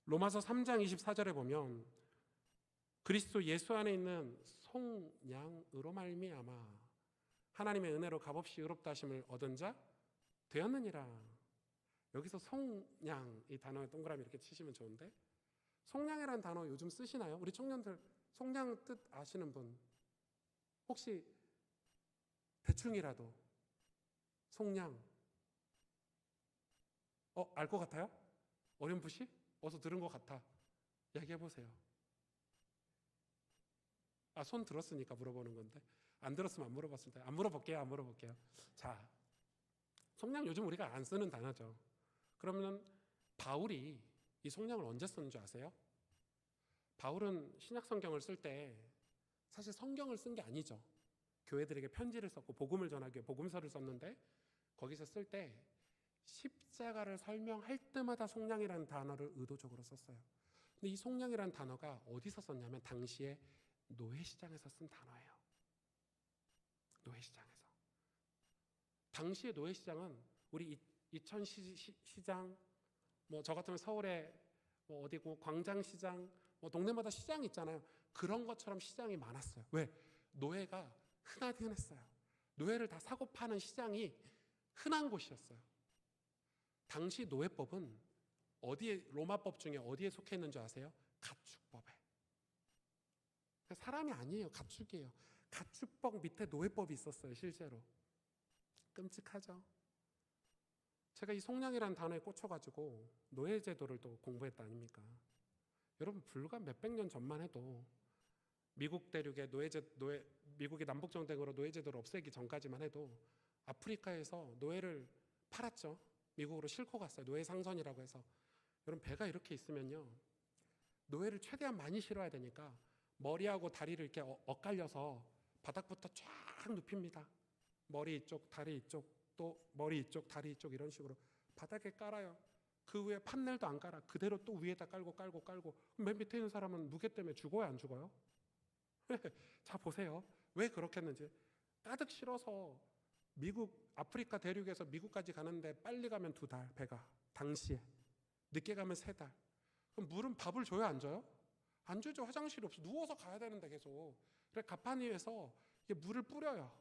로마서 3장 24절에 보면 그리스도 예수 안에 있는 속량으로 말미암아 하나님의 은혜로 값없이 의롭다 하심을 얻은 자 되었느니라. 여기서 속량, 이 단어에 동그라미 이렇게 치시면 좋은데, 속량이라는 단어 요즘 쓰시나요? 우리 청년들 속량 뜻 아시는 분 혹시 대충이라도 속량 알 것 같아요? 어렴풋이? 어서 들은 것 같아. 얘기해보세요. 손 들었으니까 물어보는 건데, 안 들었으면 안 물어봤을 때. 안 물어볼게요. 자, 속량 요즘 우리가 안 쓰는 단어죠. 그러면 바울이 이 속량을 언제 쓰는 줄 아세요? 바울은 신약 성경을 쓸 때 사실 성경을 쓴 게 아니죠. 교회들에게 편지를 썼고 복음을 전하기 위해 복음서를 썼는데, 거기서 쓸 때 십자가를 설명할 때마다 속량이라는 단어를 의도적으로 썼어요. 근데 이 속량이라는 단어가 어디서 썼냐면 당시에 노예시장에서 쓴 단어예요. 노예시장에서. 당시의 노예시장은 우리 이천 시장, 뭐 저 같으면 서울에 뭐 어디고 광장시장, 뭐 동네마다 시장이 있잖아요. 그런 것처럼 시장이 많았어요. 왜? 노예가 흔했어요. 노예를 다 사고 파는 시장이 흔한 곳이었어요. 당시 노예법은 어디에, 로마법 중에 어디에 속해 있는 줄 아세요? 가축법에. 사람이 아니에요. 가축이에요. 가축법 밑에 노예법이 있었어요. 실제로. 끔찍하죠. 제가 이 속량이라는 단어에 꽂혀가지고 노예제도를 또 공부했다 아닙니까? 여러분, 불과 몇백 년 전만 해도 미국 대륙의 미국이 남북전쟁으로 노예제도를 없애기 전까지만 해도 아프리카에서 노예를 팔았죠. 미국으로 싣고 갔어요. 노예 상선이라고 해서. 여러분, 배가 이렇게 있으면요, 노예를 최대한 많이 실어야 되니까 머리하고 다리를 이렇게 엇갈려서 바닥부터 쫙 눕힙니다. 머리 이쪽, 다리 이쪽, 또 머리 이쪽, 다리 이쪽, 이런 식으로 바닥에 깔아요. 그 위에 판넬도 안 깔아. 그대로 또 위에다 깔고 맨 밑에 있는 사람은 무게 때문에 죽어요, 안 죽어요? 자, 보세요. 왜 그렇게 했는지. 가득 실어서 미국 아프리카 대륙에서 미국까지 가는데 빨리 가면 2달 배가 당시에 늦게 가면 3달. 그럼 물은 밥을 줘요 안 줘요? 안 주죠. 화장실이 없어. 누워서 가야 되는데 계속. 그래 가판 위에서 이게 물을 뿌려요.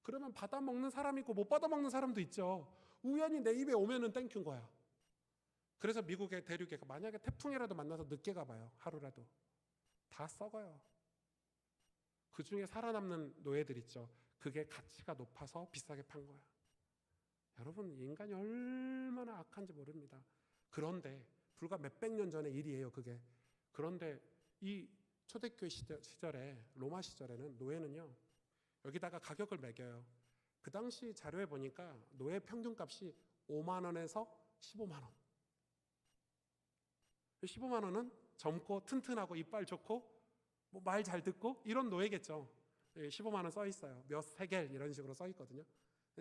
그러면 받아 먹는 사람이 있고 못 받아 먹는 사람도 있죠. 우연히 내 입에 오면은 땡큐인 거야. 그래서 미국의 대륙에 만약에 태풍이라도 만나서 늦게 가봐요. 하루라도. 다 썩어요. 그 중에 살아남는 노예들 있죠. 그게 가치가 높아서 비싸게 판 거야. 여러분 인간이 얼마나 악한지 모릅니다. 그런데 불과 몇백 년 전의 일이에요 그게. 그런데 이 초대교회 시절에 로마 시절에는 노예는요 여기다가 가격을 매겨요. 그 당시 자료에 보니까 노예 평균값이 5만 원에서 15만 원. 15만 원은 젊고 튼튼하고 이빨 좋고 뭐 말 잘 듣고 이런 노예겠죠. 15만 원 써 있어요. 몇 세겔 이런 식으로 써 있거든요.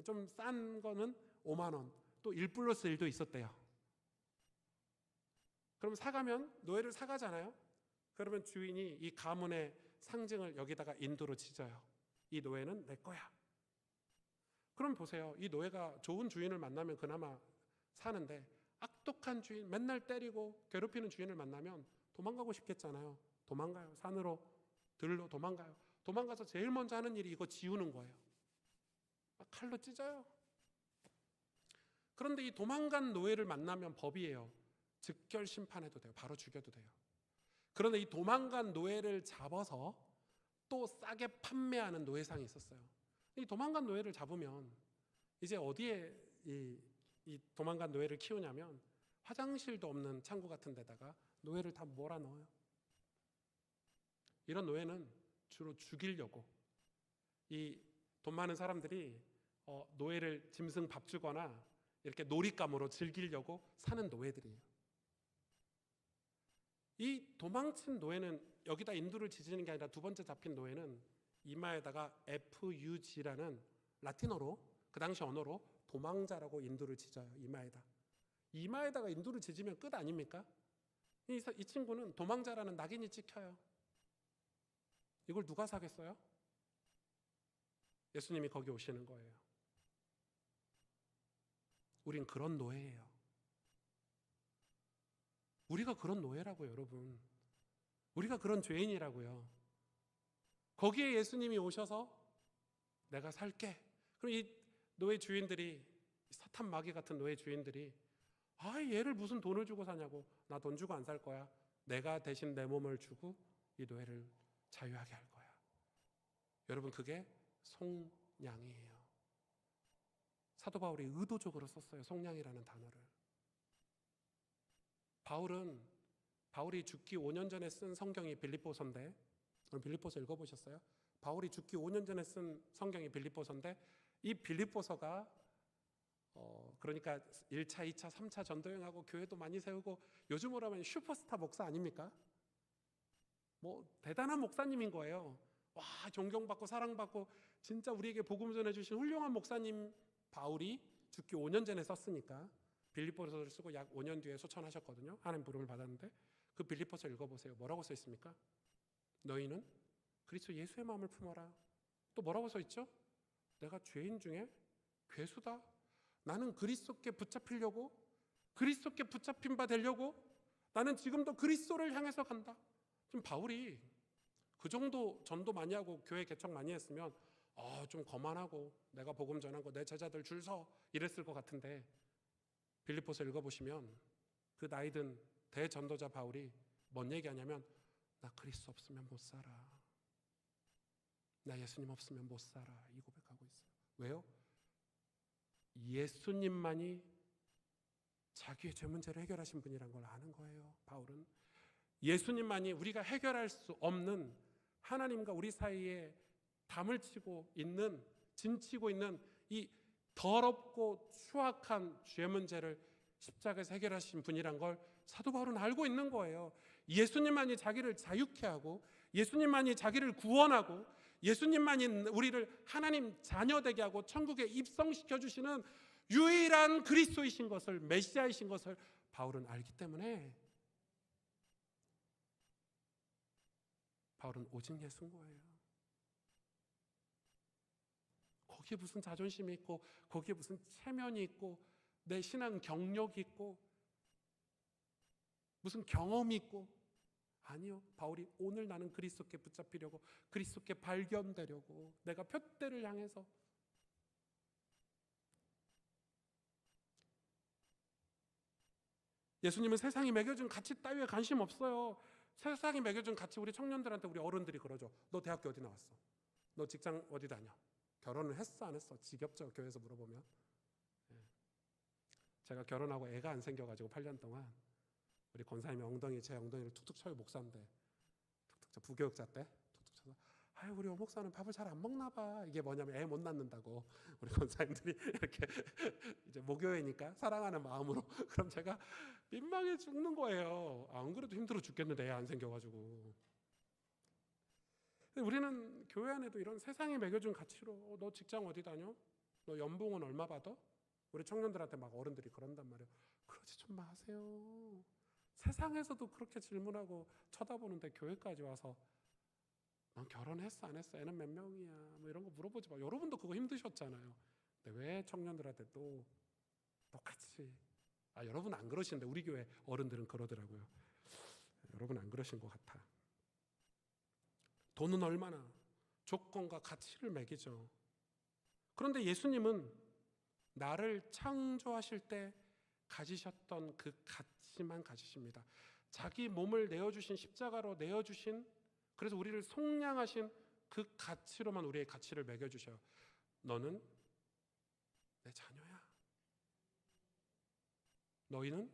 좀 싼 거는 5만 원. 또 1+1도 있었대요. 그럼 사가면 노예를 사가잖아요. 그러면 주인이 이 가문의 상징을 여기다가 인도로 찢어요. 이 노예는 내 거야. 그럼 보세요. 이 노예가 좋은 주인을 만나면 그나마 사는데 악독한 주인, 맨날 때리고 괴롭히는 주인을 만나면 도망가고 싶겠잖아요. 도망가요. 산으로 들로 도망가요. 도망가서 제일 먼저 하는 일이 이거 지우는 거예요. 칼로 찢어요. 그런데 이 도망간 노예를 만나면 법이에요. 즉결 심판해도 돼요. 바로 죽여도 돼요. 그런데 이 도망간 노예를 잡아서 또 싸게 판매하는 노예상이 있었어요. 이 도망간 노예를 잡으면 이제 어디에 이 도망간 노예를 키우냐면 화장실도 없는 창고 같은 데다가 노예를 다 몰아넣어요. 이런 노예는 주로 죽이려고 이 돈 많은 사람들이 노예를 짐승 밥 주거나 이렇게 놀잇감으로 즐기려고 사는 노예들이에요. 이 도망친 노예는 여기다 인두를 지지는 게 아니라 두 번째 잡힌 노예는 이마에다가 FUG라는 라틴어로 그 당시 언어로 도망자라고 인두를 지져요. 이마에다가 인두를 지지면 끝 아닙니까? 이 친구는 도망자라는 낙인이 찍혀요. 이걸 누가 사겠어요? 예수님이 거기 오시는 거예요. 우린 그런 노예예요. 우리가 그런 노예라고요, 여러분. 우리가 그런 죄인이라고요. 거기에 예수님이 오셔서 내가 살게. 그럼 이 노예 주인들이 사탄 마귀 같은 노예 주인들이 얘를 무슨 돈을 주고 사냐고. 나 돈 주고 안 살 거야. 내가 대신 내 몸을 주고 이 노예를 자유하게 할 거야. 여러분 그게 속량이에요. 사도 바울이 의도적으로 썼어요. 속량이라는 단어를. 바울이 죽기 5년 전에 쓴 성경이 빌립보서인데, 오늘 빌립보서 읽어보셨어요? 바울이 죽기 5년 전에 쓴 성경이 빌립보서인데, 이 빌립보서가 그러니까 1차, 2차, 3차 전도여행하고 교회도 많이 세우고 요즘으로 하면 슈퍼스타 목사 아닙니까? 뭐 대단한 목사님인 거예요. 와, 존경받고 사랑받고 진짜 우리에게 복음 전해주신 훌륭한 목사님 바울이 죽기 5년 전에 썼으니까 빌립보서를 쓰고 약 5년 뒤에 소천하셨거든요. 하나님 부름을 받았는데 그 빌립보서 읽어보세요. 뭐라고 써 있습니까? 너희는 그리스도 예수의 마음을 품어라. 또 뭐라고 써 있죠? 내가 죄인 중에 괴수다. 나는 그리스도께 붙잡히려고, 그리스도께 붙잡힌 바 되려고 나는 지금도 그리스도를 향해서 간다. 좀 바울이 그 정도 전도 많이 하고 교회 개척 많이 했으면 좀 거만하고 내가 복음 전하고 내 제자들 줄 서 이랬을 것 같은데 빌립보서 읽어보시면 그 나이든 대전도자 바울이 뭔 얘기하냐면 나 그리스도 없으면 못 살아. 나 예수님 없으면 못 살아. 이 고백하고 있어요. 왜요? 예수님만이 자기의 죄 문제를 해결하신 분이란 걸 아는 거예요. 바울은 예수님만이 우리가 해결할 수 없는 하나님과 우리 사이에 담을 치고 있는, 진치고 있는 이 더럽고 추악한 죄 문제를 십자가에서 해결하신 분이란 걸 사도 바울은 알고 있는 거예요. 예수님만이 자기를 자유케 하고 예수님만이 자기를 구원하고 예수님만이 우리를 하나님 자녀 되게 하고 천국에 입성시켜 주시는 유일한 그리스도이신 것을, 메시아이신 것을 바울은 알기 때문에 바울은 오직 예수인 거예요. 거기에 무슨 자존심이 있고 거기에 무슨 체면이 있고 내 신앙 경력이 있고 무슨 경험이 있고. 아니요. 바울이 오늘 나는 그리스도께 붙잡히려고, 그리스도께 발견되려고, 내가 푯대를 향해서. 예수님은 세상이 매겨준 가치 따위에 관심 없어요. 세상이 매겨준 가치, 우리 청년들한테 우리 어른들이 그러죠. 너 대학교 어디 나왔어? 너 직장 어디 다녀? 결혼을 했어 안 했어? 지겹죠, 교회에서 물어보면. 제가 결혼하고 애가 안 생겨가지고 8년 동안 우리 권사님이 제 엉덩이를 툭툭 쳐요. 목사인데 툭툭 쳐, 부교육자 때 툭툭 쳐서, 아유 우리 목사는 밥을 잘 안 먹나 봐. 이게 뭐냐면 애 못 낳는다고 우리 권사님들이 이렇게 이제 모교회니까 사랑하는 마음으로. 그럼 제가 민망해 죽는 거예요. 안 그래도 힘들어 죽겠는데 애 안 생겨가지고. 우리는 교회 안에도 이런 세상이 매겨준 가치로, 너 직장 어디 다녀? 너 연봉은 얼마 받아? 우리 청년들한테 막 어른들이 그런단 말이에요. 그러지 좀 마세요. 세상에서도 그렇게 질문하고 쳐다보는데 교회까지 와서 넌 결혼했어 안 했어? 애는 몇 명이야? 뭐 이런 거 물어보지 마. 여러분도 그거 힘드셨잖아요. 근데 왜 청년들한테 또 똑같이. 여러분 안 그러시는데 우리 교회 어른들은 그러더라고요. 여러분 안 그러신 것 같아. 돈은 얼마나 조건과 가치를 매기죠. 그런데 예수님은 나를 창조하실 때 가지셨던 그 가치만 가지십니다. 자기 몸을 내어주신, 십자가로 내어주신, 그래서 우리를 속량하신 그 가치로만 우리의 가치를 매겨주셔요. 너는 내 자녀야. 너희는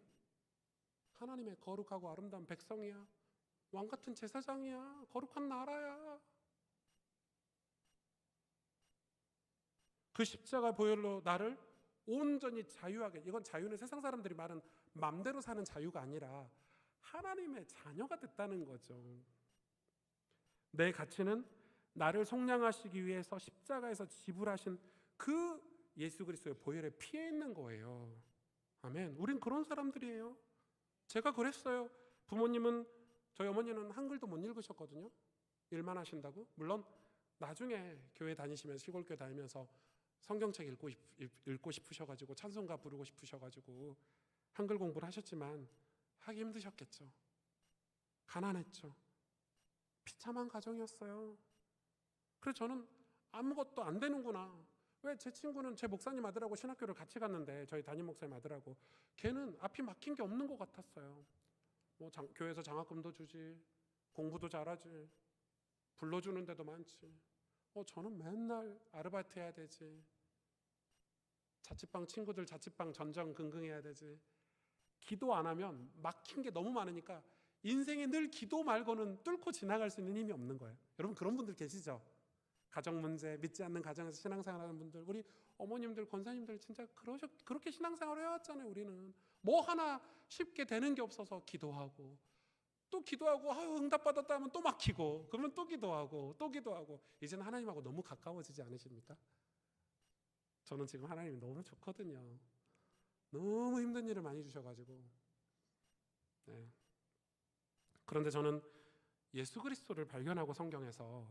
하나님의 거룩하고 아름다운 백성이야. 왕같은 제사장이야. 거룩한 나라야. 그 십자가 보혈로 나를 온전히 자유하게, 이건 자유는 세상 사람들이 말하는 맘대로 사는 자유가 아니라 하나님의 자녀가 됐다는 거죠. 내 가치는 나를 속량하시기 위해서 십자가에서 지불하신 그 예수 그리스도의 보혈의 피에 있는 거예요. 아멘. 우린 그런 사람들이에요. 제가 그랬어요. 부모님은, 저희 어머니는 한글도 못 읽으셨거든요. 일만 하신다고. 물론 나중에 교회 다니시면서, 시골교회 다니면서 성경책 읽고 싶으셔가지고 찬송가 부르고 싶으셔가지고 한글 공부를 하셨지만 하기 힘드셨겠죠. 가난했죠. 비참한 가정이었어요. 그래서 저는 아무것도 안 되는구나. 왜 제 친구는 제 목사님 아들하고 신학교를 같이 갔는데, 저희 담임 목사님 아들하고, 걔는 앞이 막힌 게 없는 것 같았어요. 뭐 교회에서 장학금도 주지, 공부도 잘하지, 불러주는 데도 많지. 저는 맨날 아르바이트 해야 되지, 자취방 친구들 자취방 전전긍긍해야 되지. 기도 안 하면 막힌 게 너무 많으니까 인생에 늘 기도 말고는 뚫고 지나갈 수 있는 힘이 없는 거예요. 여러분 그런 분들 계시죠? 가정 문제, 믿지 않는 가정에서 신앙생활하는 분들, 우리 어머님들, 권사님들 진짜 그렇게 신앙생활을 해왔잖아요. 우리는 뭐 하나 쉽게 되는 게 없어서 기도하고 또 기도하고, 응답받았다 하면 또 막히고, 그러면 또 기도하고 또 기도하고. 이제는 하나님하고 너무 가까워지지 않으십니까? 저는 지금 하나님이 너무 좋거든요. 너무 힘든 일을 많이 주셔가지고. 네. 그런데 저는 예수 그리스도를 발견하고 성경에서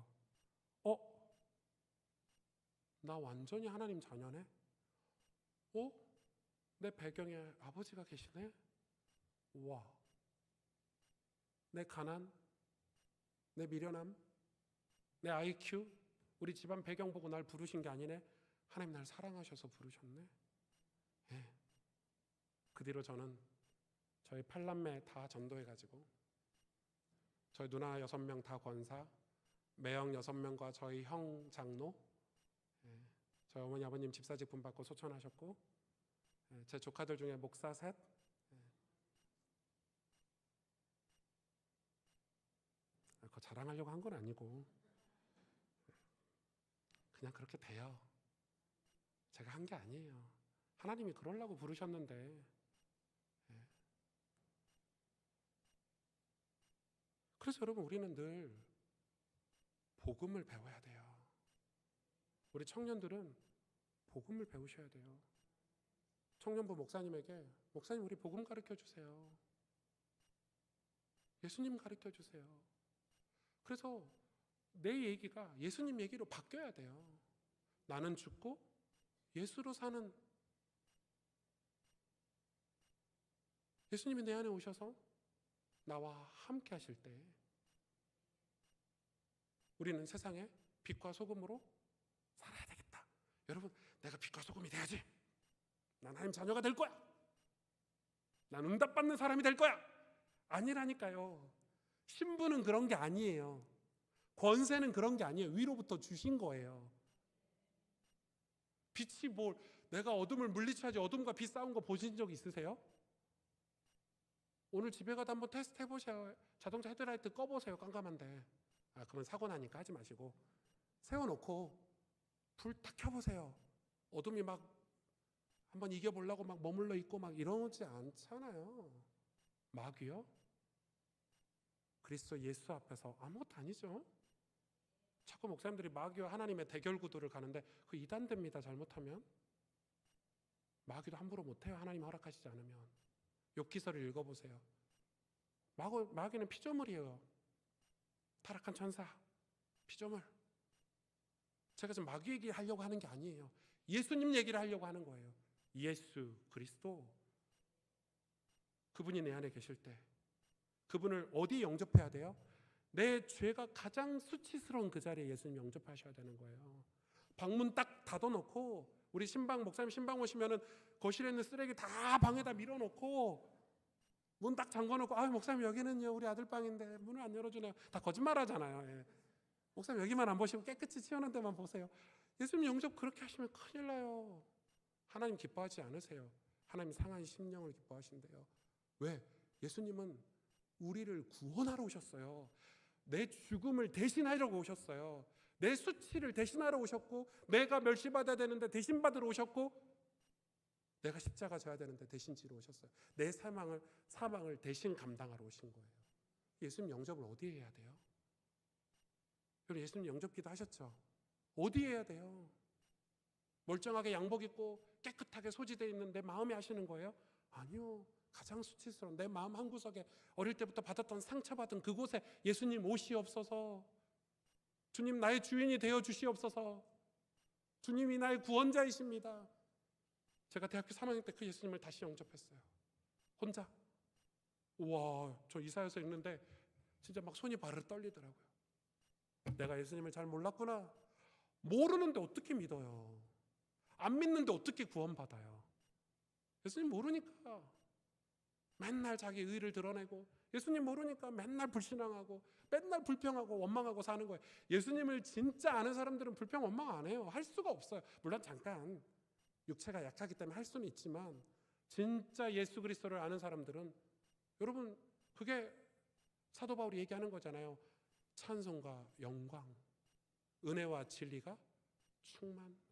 나 완전히 하나님 자녀네? 내 배경에 아버지가 계시네? 와, 내 가난, 내 미련함, 내 IQ, 우리 집안 배경 보고 날 부르신 게 아니네. 하나님 날 사랑하셔서 부르셨네. 예. 그 뒤로 저는 저희 8남매 다 전도해가지고, 저희 누나 6명 다 권사, 매형 6명과 저희 형 장로, 저희 어머니 아버님 집사직분 받고 소천하셨고, 제 조카들 중에 목사 셋. 그거 자랑하려고 한 건 아니고 그냥 그렇게 돼요. 제가 한 게 아니에요. 하나님이 그러려고 부르셨는데. 그래서 여러분 우리는 늘 복음을 배워야 돼요. 우리 청년들은 복음을 배우셔야 돼요. 청년부 목사님에게, 목사님 우리 복음 가르쳐 주세요. 예수님 가르쳐 주세요. 그래서 내 얘기가 예수님 얘기로 바뀌어야 돼요. 나는 죽고 예수로 사는, 예수님이 내 안에 오셔서 나와 함께 하실 때 우리는 세상에 빛과 소금으로 살아야 되겠다. 여러분, 내가 빛과 소금이 돼야지. 난 하나님 자녀가 될 거야. 난 응답받는 사람이 될 거야. 아니라니까요. 신분은 그런 게 아니에요. 권세는 그런 게 아니에요. 위로부터 주신 거예요. 빛이 뭘, 내가 어둠을 물리쳐야지. 어둠과 빛 싸운 거 보신 적 있으세요? 오늘 집에 가다 한번 테스트 해보세요. 자동차 헤드라이트 꺼보세요. 깜깜한데. 그러면 사고 나니까 하지 마시고 세워놓고 불 딱 켜보세요. 어둠이 막 한번 이겨보려고 막 머물러 있고 막 이러지 않잖아요. 마귀요? 그리스도 예수 앞에서 아무것도 아니죠. 자꾸 목사님들이 마귀와 하나님의 대결 구도를 가는데 그 이단됩니다. 잘못하면. 마귀도 함부로 못해요. 하나님 허락하시지 않으면. 욥기서를 읽어보세요. 마귀는 피조물이에요. 타락한 천사, 피조물. 제가 지금 마귀 얘기를 하려고 하는 게 아니에요. 예수님 얘기를 하려고 하는 거예요. 예수 그리스도, 그분이 내 안에 계실 때 그분을 어디 영접해야 돼요? 내 죄가 가장 수치스러운 그 자리에 예수님 영접하셔야 되는 거예요. 방문 딱 닫아놓고, 우리 신방, 목사님 신방 오시면은 거실에 있는 쓰레기 다 방에다 밀어놓고 문 딱 잠궈놓고, 목사님 여기는요 우리 아들 방인데 문을 안 열어주네요. 다 거짓말하잖아요. 예. 목사님 여기만 안 보시고 깨끗이 치워놓은 데만 보세요. 예수님 영접 그렇게 하시면 큰일 나요. 하나님 기뻐하지 않으세요. 하나님 상한 심령을 기뻐하신대요. 왜? 예수님은 우리를 구원하러 오셨어요. 내 죽음을 대신하려고 오셨어요. 내 수치를 대신하러 오셨고, 내가 멸시받아야 되는데 대신 받으러 오셨고, 내가 십자가 져야 되는데 대신 지러 오셨어요. 내 사망을 대신 감당하러 오신 거예요. 예수님 영접을 어디에 해야 돼요? 여러분, 예수님 영접기도 하셨죠? 어디에 해야 돼요? 멀쩡하게 양복 입고 깨끗하게 소지되어 있는 내 마음에 하시는 거예요? 아니요. 가장 수치스러운 내 마음 한구석에 어릴 때부터 받았던 상처받은 그곳에 예수님 오시옵소서. 주님 나의 주인이 되어 주시옵소서. 주님이 나의 구원자이십니다. 제가 대학교 3학년 때 그 예수님을 다시 영접했어요. 혼자. 우와, 저 이사여서 읽는데 진짜 막 손이 바르르 떨리더라고요. 내가 예수님을 잘 몰랐구나. 모르는데 어떻게 믿어요? 안 믿는데 어떻게 구원받아요? 예수님 모르니까 맨날 자기 의를 드러내고, 예수님 모르니까 맨날 불신앙하고 맨날 불평하고 원망하고 사는 거예요. 예수님을 진짜 아는 사람들은 불평 원망 안 해요. 할 수가 없어요. 물론 잠깐 육체가 약하기 때문에 할 수는 있지만, 진짜 예수 그리스도를 아는 사람들은, 여러분 그게 사도 바울이 얘기하는 거잖아요. 찬송과 영광, 은혜와 진리가 충만하더라.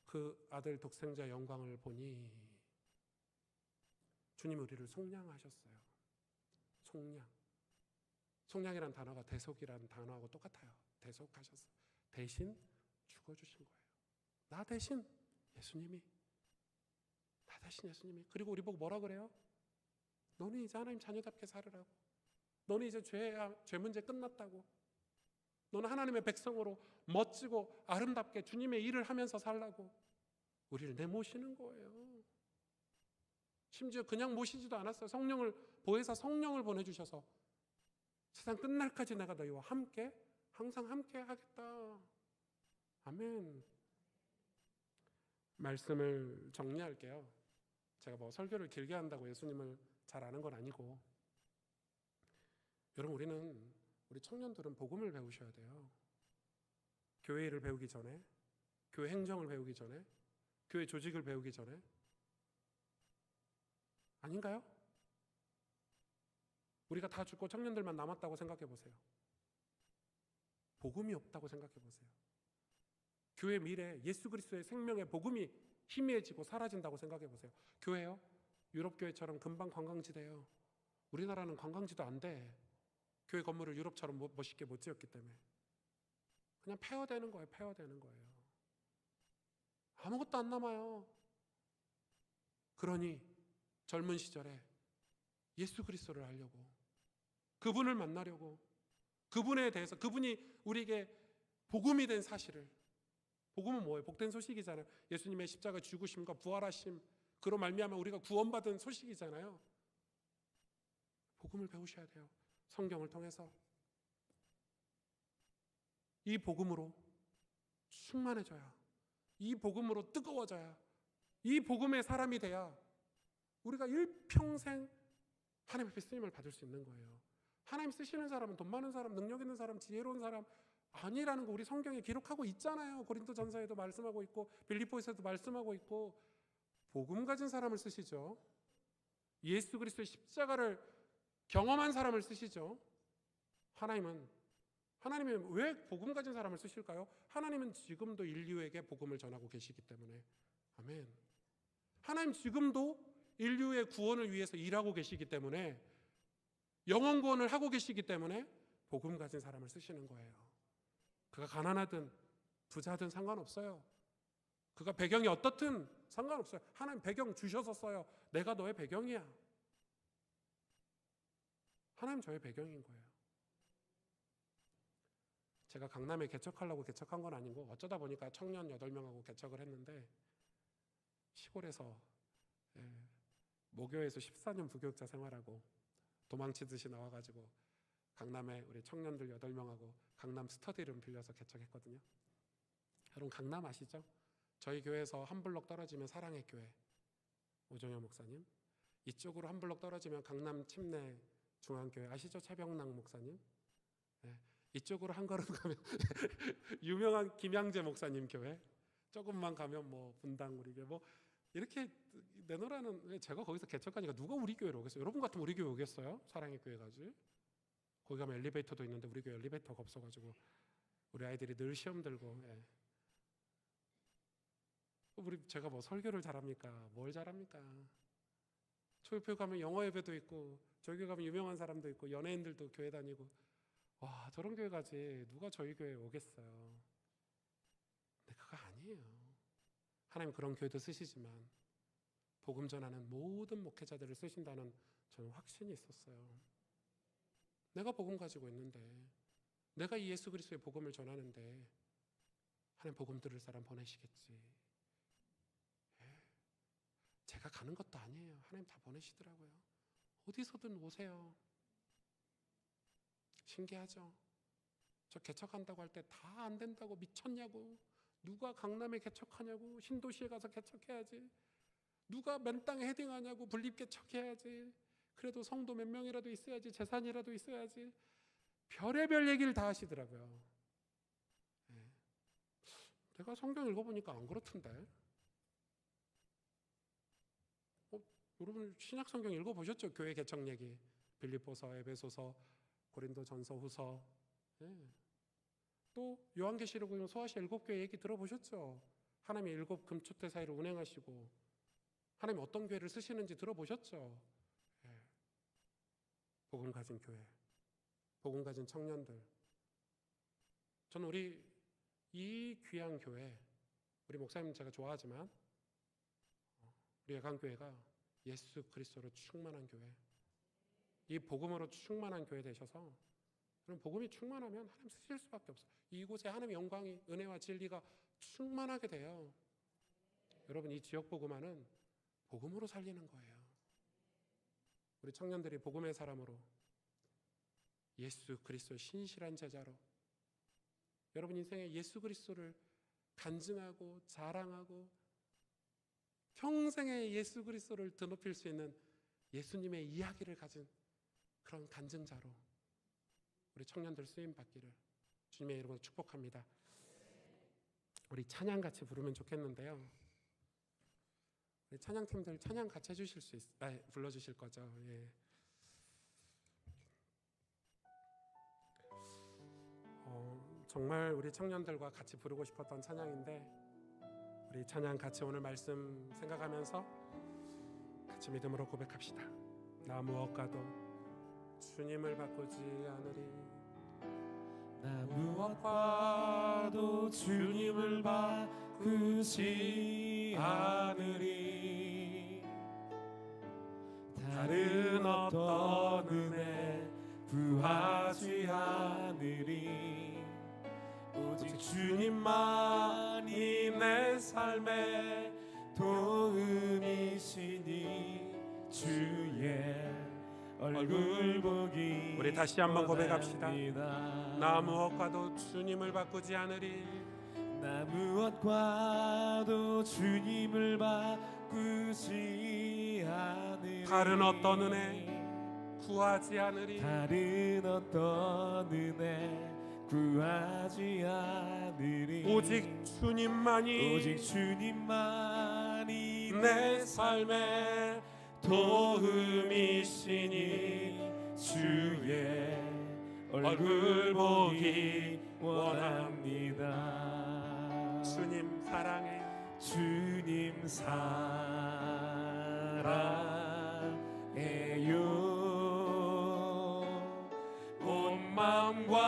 그 아들 독생자 영광을 보니 주님 우리를 속량하셨어요. 속량이란 단어가 대속이라는 단어하고 똑같아요. 대속하셨어요. 대신 죽어주신 거예요. 나 대신 예수님이. 그리고 우리 보고 뭐라 그래요? 너는 이제 하나님 자녀답게 살으라고. 너는 이제 죄 문제 끝났다고. 너는 하나님의 백성으로 멋지고 아름답게 주님의 일을 하면서 살라고 우리를 내모시는 거예요. 심지어 그냥 모시지도 않았어요. 보혜사 성령을 보내주셔서 세상 끝날까지 내가 너희와 함께, 항상 함께 하겠다. 아멘. 말씀을 정리할게요. 제가 뭐 설교를 길게 한다고 예수님을 잘 아는 건 아니고, 여러분 우리 청년들은 복음을 배우셔야 돼요. 교회 일을 배우기 전에, 교회 행정을 배우기 전에, 교회 조직을 배우기 전에. 아닌가요? 우리가 다 죽고 청년들만 남았다고 생각해 보세요. 복음이 없다고 생각해 보세요. 교회 미래, 예수 그리스도의 생명의 복음이 희미해지고 사라진다고 생각해 보세요. 교회요? 유럽 교회처럼 금방 관광지대요. 우리나라는 관광지도 안 돼. 교회 건물을 유럽처럼 멋있게 못 지었기 때문에. 그냥 폐허되는 거예요. 아무것도 안 남아요. 그러니 젊은 시절에 예수 그리스도를 알려고, 그분을 만나려고, 그분에 대해서, 그분이 우리에게 복음이 된 사실을. 복음은 뭐예요? 복된 소식이잖아요. 예수님의 십자가 죽으심과 부활하심, 그로 말미암아 우리가 구원받은 소식이잖아요. 복음을 배우셔야 돼요. 성경을 통해서. 이 복음으로 충만해져야, 이 복음으로 뜨거워져야, 이 복음의 사람이 돼야 우리가 일평생 하나님 앞에 쓰임을 받을 수 있는 거예요. 하나님 쓰시는 사람은 돈 많은 사람, 능력 있는 사람, 지혜로운 사람 아니라는 거 우리 성경에 기록하고 있잖아요. 고린도전서에도 말씀하고 있고 빌립보에서도 말씀하고 있고. 복음 가진 사람을 쓰시죠. 예수 그리스도의 십자가를 경험한 사람을 쓰시죠. 하나님은 왜 복음 가진 사람을 쓰실까요? 하나님은 지금도 인류에게 복음을 전하고 계시기 때문에. 아멘. 하나님 지금도 인류의 구원을 위해서 일하고 계시기 때문에, 영혼 구원을 하고 계시기 때문에 복음 가진 사람을 쓰시는 거예요. 그가 가난하든 부자든 상관없어요. 그가 배경이 어떻든 상관없어요. 하나님 배경 주셔서 써요. 내가 너의 배경이야. 하나님 저의 배경인 거예요. 제가 강남에 개척하려고 개척한 건 아니고 어쩌다 보니까 청년 8명하고 개척을 했는데, 시골에서 모교에서 14년 부교육자 생활하고 도망치듯이 나와가지고 강남에 우리 청년들 8명하고 강남 스터디룸 빌려서 개척했거든요. 여러분 강남 아시죠? 저희 교회에서 한 블록 떨어지면 사랑의 교회 오정현 목사님, 이쪽으로 한 블록 떨어지면 강남 침례 중앙교회 아시죠? 최병락 목사님. 이쪽으로 한 걸음 가면 유명한 김양재 목사님 교회, 조금만 가면 뭐 분당 우리 교회, 뭐 이렇게 내놓으라는. 제가 거기서 개척하니까 누가 우리 교회로 오겠어요? 여러분 같으면 우리 교회 오겠어요? 사랑의 교회 가지. 거기 가면 엘리베이터도 있는데 우리 교회 엘리베이터가 없어가지고 우리 아이들이 늘 시험 들고. 제가 뭐 설교를 잘합니까? 뭘 잘합니까? 초일교 가면 영어 예배도 있고, 저희 교회 가면 유명한 사람도 있고, 연예인들도 교회 다니고. 와, 저런 교회 가지 누가 저희 교회에 오겠어요? 근데 그거 아니에요. 하나님 그런 교회도 쓰시지만 복음 전하는 모든 목회자들을 쓰신다는 저는 확신이 있었어요. 내가 복음 가지고 있는데, 내가 이 예수 그리스도의 복음을 전하는데 하나님 복음 들을 사람 보내시겠지. 제가 가는 것도 아니에요. 하나님 다 보내시더라고요. 어디서든 오세요. 신기하죠? 저 개척한다고 할 때 다 안 된다고 미쳤냐고, 누가 강남에 개척하냐고, 신도시에 가서 개척해야지, 누가 맨 땅에 헤딩하냐고, 분립 개척해야지, 그래도 성도 몇 명이라도 있어야지, 재산이라도 있어야지, 별의별 얘기를 다 하시더라고요. 내가 성경 읽어보니까 안 그렇던데. 여러분 신약 성경 읽어보셨죠? 교회 개척 얘기, 빌립보서, 에베소서, 고린도전서, 후서. 또 요한계시록 보면 소아시아 7교회 얘기 들어보셨죠? 하나님이 7 금초대 사이를 운행하시고 하나님 어떤 교회를 쓰시는지 들어보셨죠? 복음 가진 교회, 복음 가진 청년들. 저는 우리 이 귀한 교회, 우리 목사님 제가 좋아하지만 우리 예강교회가 예수 그리스도로 충만한 교회, 이 복음으로 충만한 교회 되셔서, 그럼 복음이 충만하면 하나님 쓰실 수밖에 없어요. 이곳에 하나님의 영광이, 은혜와 진리가 충만하게 돼요. 여러분 이 지역 복음화는 복음으로 살리는 거예요. 우리 청년들이 복음의 사람으로, 예수 그리스도의 신실한 제자로, 여러분 인생에 예수 그리스도를 간증하고 자랑하고 평생에 예수 그리스도를 드높일 수 있는 예수님의 이야기를 가진 그런 간증자로 우리 청년들 쓰임 받기를 주님의 이름으로 축복합니다. 우리 찬양 같이 부르면 좋겠는데요. 우리 찬양팀들 찬양 같이 해주실 수 불러주실 거죠? 예. 정말 우리 청년들과 같이 부르고 싶었던 찬양인데, 우리 찬양 같이 오늘 말씀 생각하면서 같이 믿음으로 고백합시다. 나 무엇과도 주님을 바꾸지 않으리. 나 무엇과도 주님을 바꾸지 않으리. 다른 어떤 은혜 구하지 않으리. 주님만이 내 삶의 도움이시니 주의 얼굴 보기 우리 다시 한번 고백합시다. 원합니다. 나 무엇과도 주님을 바꾸지 않으리. 나 무엇과도 주님을 바꾸지 않으리. 다른 어떤 은혜 구하지 않으리. 다른 어떤 은혜 구하지 않으리. 오직 주님만이 오직 주님만이 내 삶의 도움이시니 주의 얼굴 보기 원합니다. 주님 사랑해요. 주님 사랑해요. 온 마음과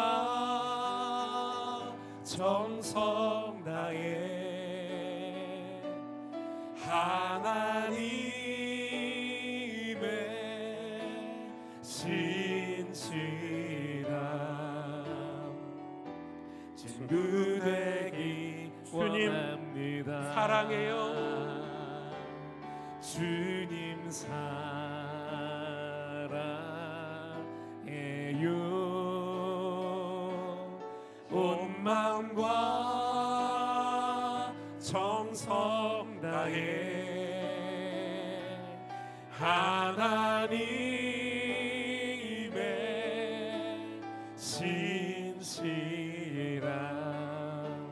정성 다해 하나님의 진실함 친구 되기 주님 원합니다. 사랑해요. 주님 사랑해요. 온 마음과 정성 다해 하나님의 진실함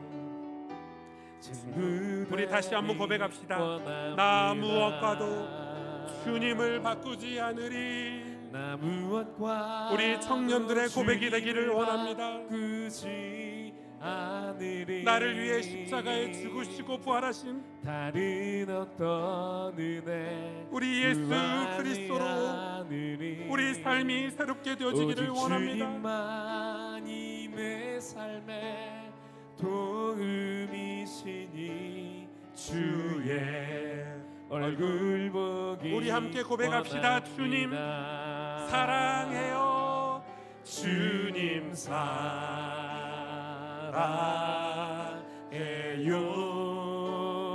친구 우리 다시 한번 고백합시다. 원합니다. 나 무엇과도 주님을 바꾸지 않으리. 나 무엇과 우리 청년들의 고백이 되기를 원합니다. 바꾸지 않으리. 나를 위해 십자가에 죽으시고 부활하신 다른 어떤 은혜 우리 예수 구하지 그리스도로 않으리. 우리 삶이 새롭게 되어지기를 오직 원합니다. 주님만이 내 삶의 도움이시니 주의 얼굴 보기 우리 함께 고백합시다. 원합니다. 주님 사랑해요. 주님 사랑해요.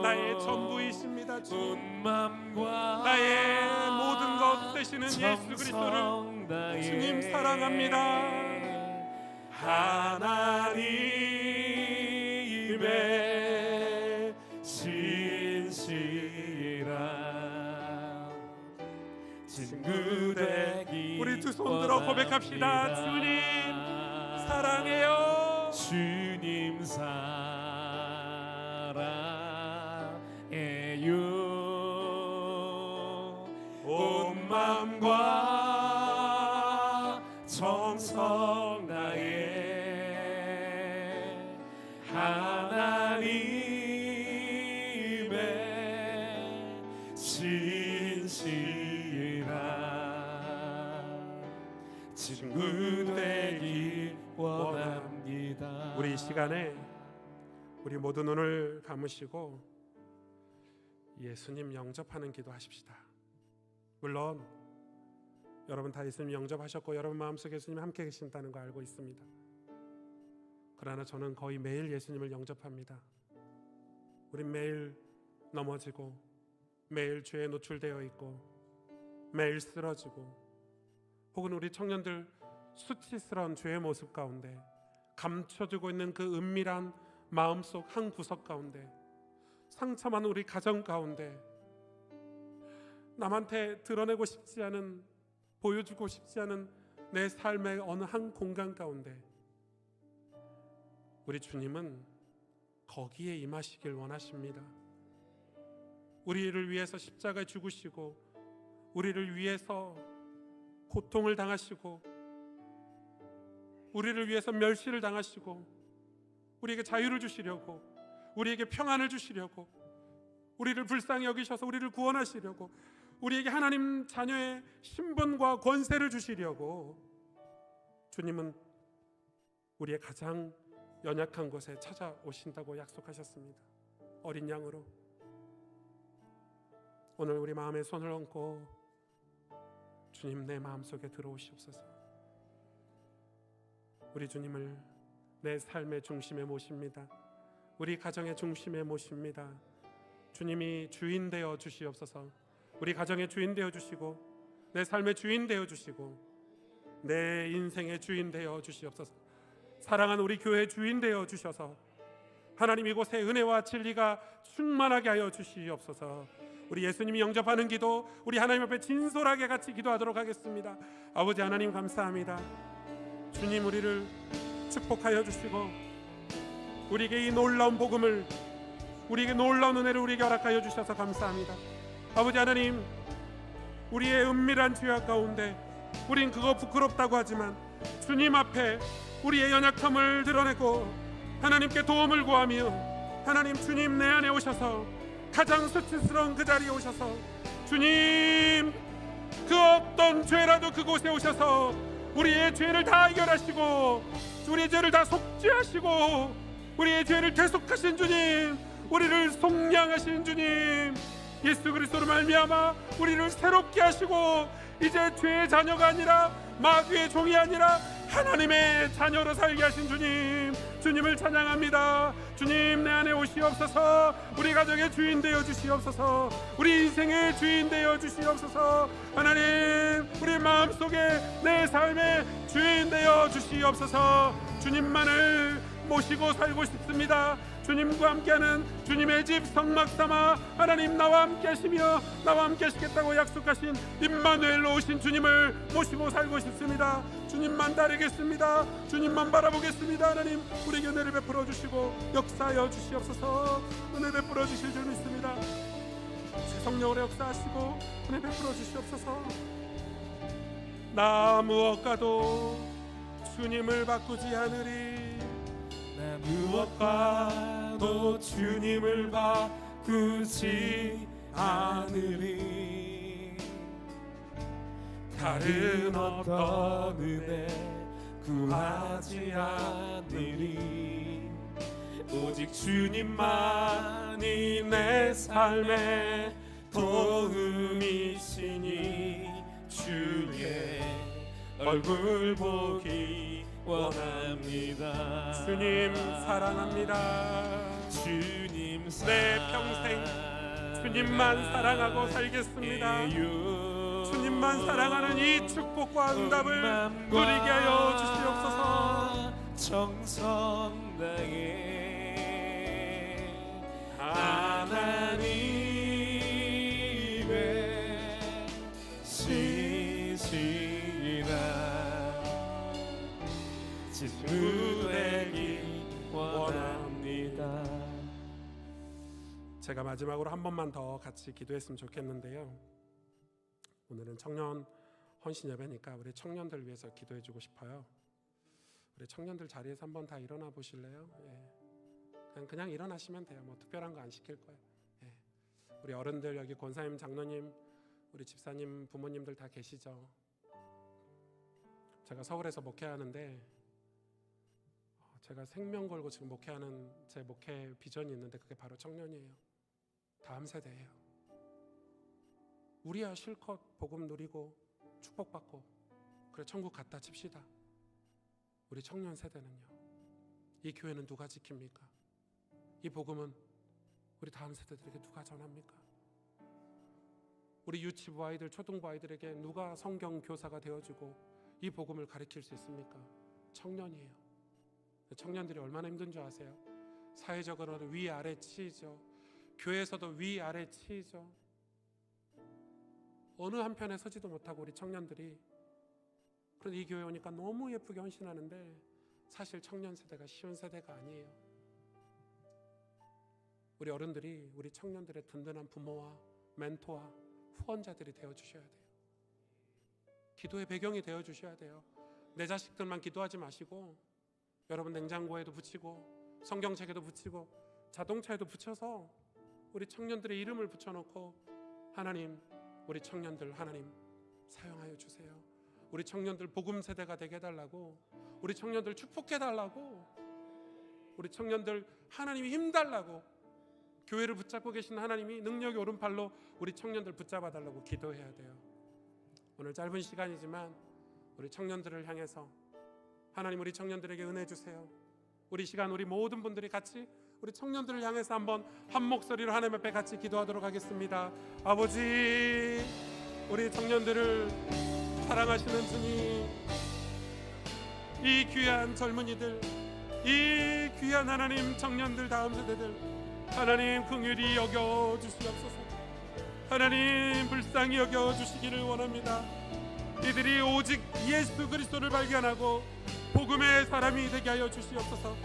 나의 전부이십니다. 주님 온 맘과 나의 모든 것 되시는 예수 그리스도를 주님 사랑합니다. 하나님의 진실함 친구 되기 우리 두 손 들어 고백합시다. 원합니다. 주님 사랑해요. 주님 사랑해요. 온 맘과 정성 다해 하나님의 진실함 친구 되기 원합니다. 우리 이 시간에 우리 모두 눈을 감으시고 예수님 영접하는 기도하십시다. 물론 여러분 다 예수님 영접하셨고 여러분 마음속에 예수님 함께 계신다는 거 알고 있습니다. 그러나 저는 거의 매일 예수님을 영접합니다. 우린 매일 넘어지고 매일 죄에 노출되어 있고 매일 쓰러지고 혹은 우리 청년들 수치스러운 죄의 모습 가운데 감춰두고 있는 그 은밀한 마음속 한 구석 가운데 상처만 우리 가정 가운데 남한테 드러내고 싶지 않은 보여주고 싶지 않은 내 삶의 어느 한 공간 가운데 우리 주님은 거기에 임하시길 원하십니다. 우리를 위해서 십자가에 죽으시고 우리를 위해서 고통을 당하시고 우리를 위해서 멸시를 당하시고 우리에게 자유를 주시려고 우리에게 평안을 주시려고 우리를 불쌍히 여기셔서 우리를 구원하시려고 우리에게 하나님 자녀의 신분과 권세를 주시려고 주님은 우리의 가장 연약한 곳에 찾아오신다고 약속하셨습니다. 어린 양으로 오늘 우리 마음에 손을 얹고 주님 내 마음속에 들어오시옵소서. 우리 주님을 내 삶의 중심에 모십니다. 우리 가정의 중심에 모십니다. 주님이 주인 되어 주시옵소서. 우리 가정의 주인 되어 주시고 내 삶의 주인 되어 주시고 내 인생의 주인 되어 주시옵소서. 사랑하는 우리 교회의 주인 되어 주셔서 하나님 이곳에 은혜와 진리가 충만하게 하여 주시옵소서. 우리 예수님이 영접하는 기도, 우리 하나님 앞에 진솔하게 같이 기도하도록 하겠습니다. 아버지 하나님 감사합니다. 주님 우리를 축복하여 주시고 우리에게 이 놀라운 복음을, 우리에게 놀라운 은혜를 우리에게 허락하여 주셔서 감사합니다. 아버지 하나님, 우리의 은밀한 죄악 가운데 우린 그거 부끄럽다고 하지만 주님 앞에 우리의 연약함을 드러내고 하나님께 도움을 구하며 하나님 주님 내 안에 오셔서 가장 수치스러운 그 자리에 오셔서 주님 그 어떤 죄라도 그곳에 오셔서 우리의 죄를 다 해결하시고 우리의 죄를 다 속죄하시고 우리의 죄를 대속하신 주님, 우리를 속량하신 주님, 예수 그리스도로 말미암아 우리를 새롭게 하시고 이제 죄의 자녀가 아니라 마귀의 종이 아니라 하나님의 자녀로 살게 하신 주님, 주님을 찬양합니다. 주님 내 안에 오시옵소서. 우리 가정의 주인 되어 주시옵소서. 우리 인생의 주인 되어 주시옵소서. 하나님 우리 마음속에 내 삶의 주인 되어 주시옵소서. 주님만을 모시고 살고 싶습니다. 주님과 함께하는 주님의 집 성막 삼아 하나님 나와 함께 하시며 나와 함께 하시겠다고 약속하신 임마누엘로 오신 주님을 모시고 살고 싶습니다. 주님만 따르겠습니다. 주님만 바라보겠습니다. 하나님 우리에게 은혜를 베풀어 주시고 역사하여 주시옵소서. 은혜 베풀어 주실 줄 믿습니다. 성령으로 역사하시고 은혜 베풀어 주시옵소서. 나 무엇과도 주님을 바꾸지 않으리. 나 무엇과도 주님을 바꾸지 않으리. 다른 어떤 은혜 구하지 않으리. 오직 주님만이 내 삶의 도움이시니 주의 얼굴 보기 원합니다. 주님 사랑합니다. 주님 내 평생 주님만 사랑하고 살겠습니다. 주님만 사랑하는 이 축복과 응답을 누리게 하여 주시옵소서. 정성 다해 하나님의 시시라 친구 되기 원합니다. 제가 마지막으로 한 번만 더 같이 기도했으면 좋겠는데요. 오늘은 청년 헌신 예배니까 우리 청년들 위해서 기도해주고 싶어요. 우리 청년들 자리에서 한번 다 일어나 보실래요? 그냥 일어나시면 돼요. 뭐 특별한 거 안 시킬 거예요. 우리 어른들 여기 권사님, 장로님, 우리 집사님, 부모님들 다 계시죠? 제가 서울에서 목회하는데 제가 생명 걸고 지금 목회하는 제 목회 비전이 있는데 그게 바로 청년이에요. 다음 세대예요. 우리야 실컷 복음 누리고 축복받고 그래 천국 갔다 칩시다. 우리 청년 세대는요, 이 교회는 누가 지킵니까? 이 복음은 우리 다음 세대들에게 누가 전합니까? 우리 유치부 아이들, 초등부 아이들에게 누가 성경 교사가 되어주고 이 복음을 가르칠 수 있습니까? 청년이에요. 청년들이 얼마나 힘든 줄 아세요? 사회적으로는 위아래 치이죠. 교회에서도 위아래 치이죠. 어느 한편에 서지도 못하고 우리 청년들이, 그런데 이 교회 오니까 너무 예쁘게 헌신하는데 사실 청년 세대가 쉬운 세대가 아니에요. 우리 어른들이 우리 청년들의 든든한 부모와 멘토와 후원자들이 되어주셔야 돼요. 기도의 배경이 되어주셔야 돼요. 내 자식들만 기도하지 마시고 여러분 냉장고에도 붙이고 성경책에도 붙이고 자동차에도 붙여서 우리 청년들의 이름을 붙여놓고 하나님, 우리 청년들 하나님 사용하여 주세요. 우리 청년들 복음 세대가 되게 해달라고, 우리 청년들 축복해달라고, 우리 청년들 하나님이 힘달라고, 교회를 붙잡고 계신 하나님이 능력의 오른팔로 우리 청년들 붙잡아달라고 기도해야 돼요. 오늘 짧은 시간이지만 우리 청년들을 향해서 하나님 우리 청년들에게 은혜 주세요. 우리 시간 우리 모든 분들이 같이 우리 청년들을 향해서 한번 한 목소리로 하나님 앞에 같이 기도하도록 하겠습니다. 아버지, 우리 청년들을 사랑하시는 주님, 이 귀한 젊은이들, 이 귀한 하나님 청년들, 다음 세대들 하나님 긍휼히 여겨 주시옵소서. 하나님 불쌍히 여겨 주시기를 원합니다. 이들이 오직 예수 그리스도를 발견하고 복음의 사람이 되게 하여 주시옵소서.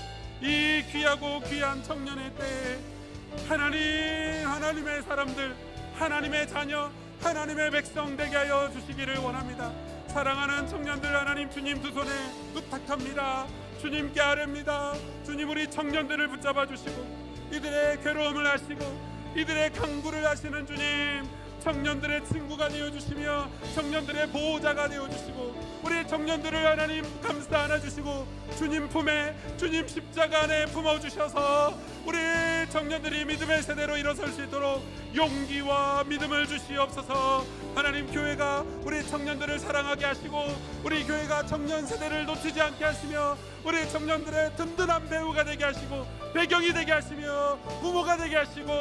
이 귀하고 귀한 청년의 때에 하나님의 사람들, 하나님의 자녀, 하나님의 백성 되게 하여 주시기를 원합니다. 사랑하는 청년들, 하나님 주님 두 손에 부탁합니다. 주님께 아뢰입니다. 주님, 우리 청년들을 붙잡아 주시고 이들의 괴로움을 아시고 이들의 강구를 하시는 주님, 청년들의 친구가 되어주시며 청년들의 보호자가 되어주시고 우리 청년들을 하나님 감싸 안아주시고 주님 품에, 주님 십자가 안에 품어주셔서 우리 청년들이 믿음의 세대로 일어설 수 있도록 용기와 믿음을 주시옵소서. 하나님, 교회가 우리 청년들을 사랑하게 하시고 우리 교회가 청년 세대를 놓치지 않게 하시며 우리 청년들의 든든한 배우가 되게 하시고 배경이 되게 하시며 부모가 되게 하시고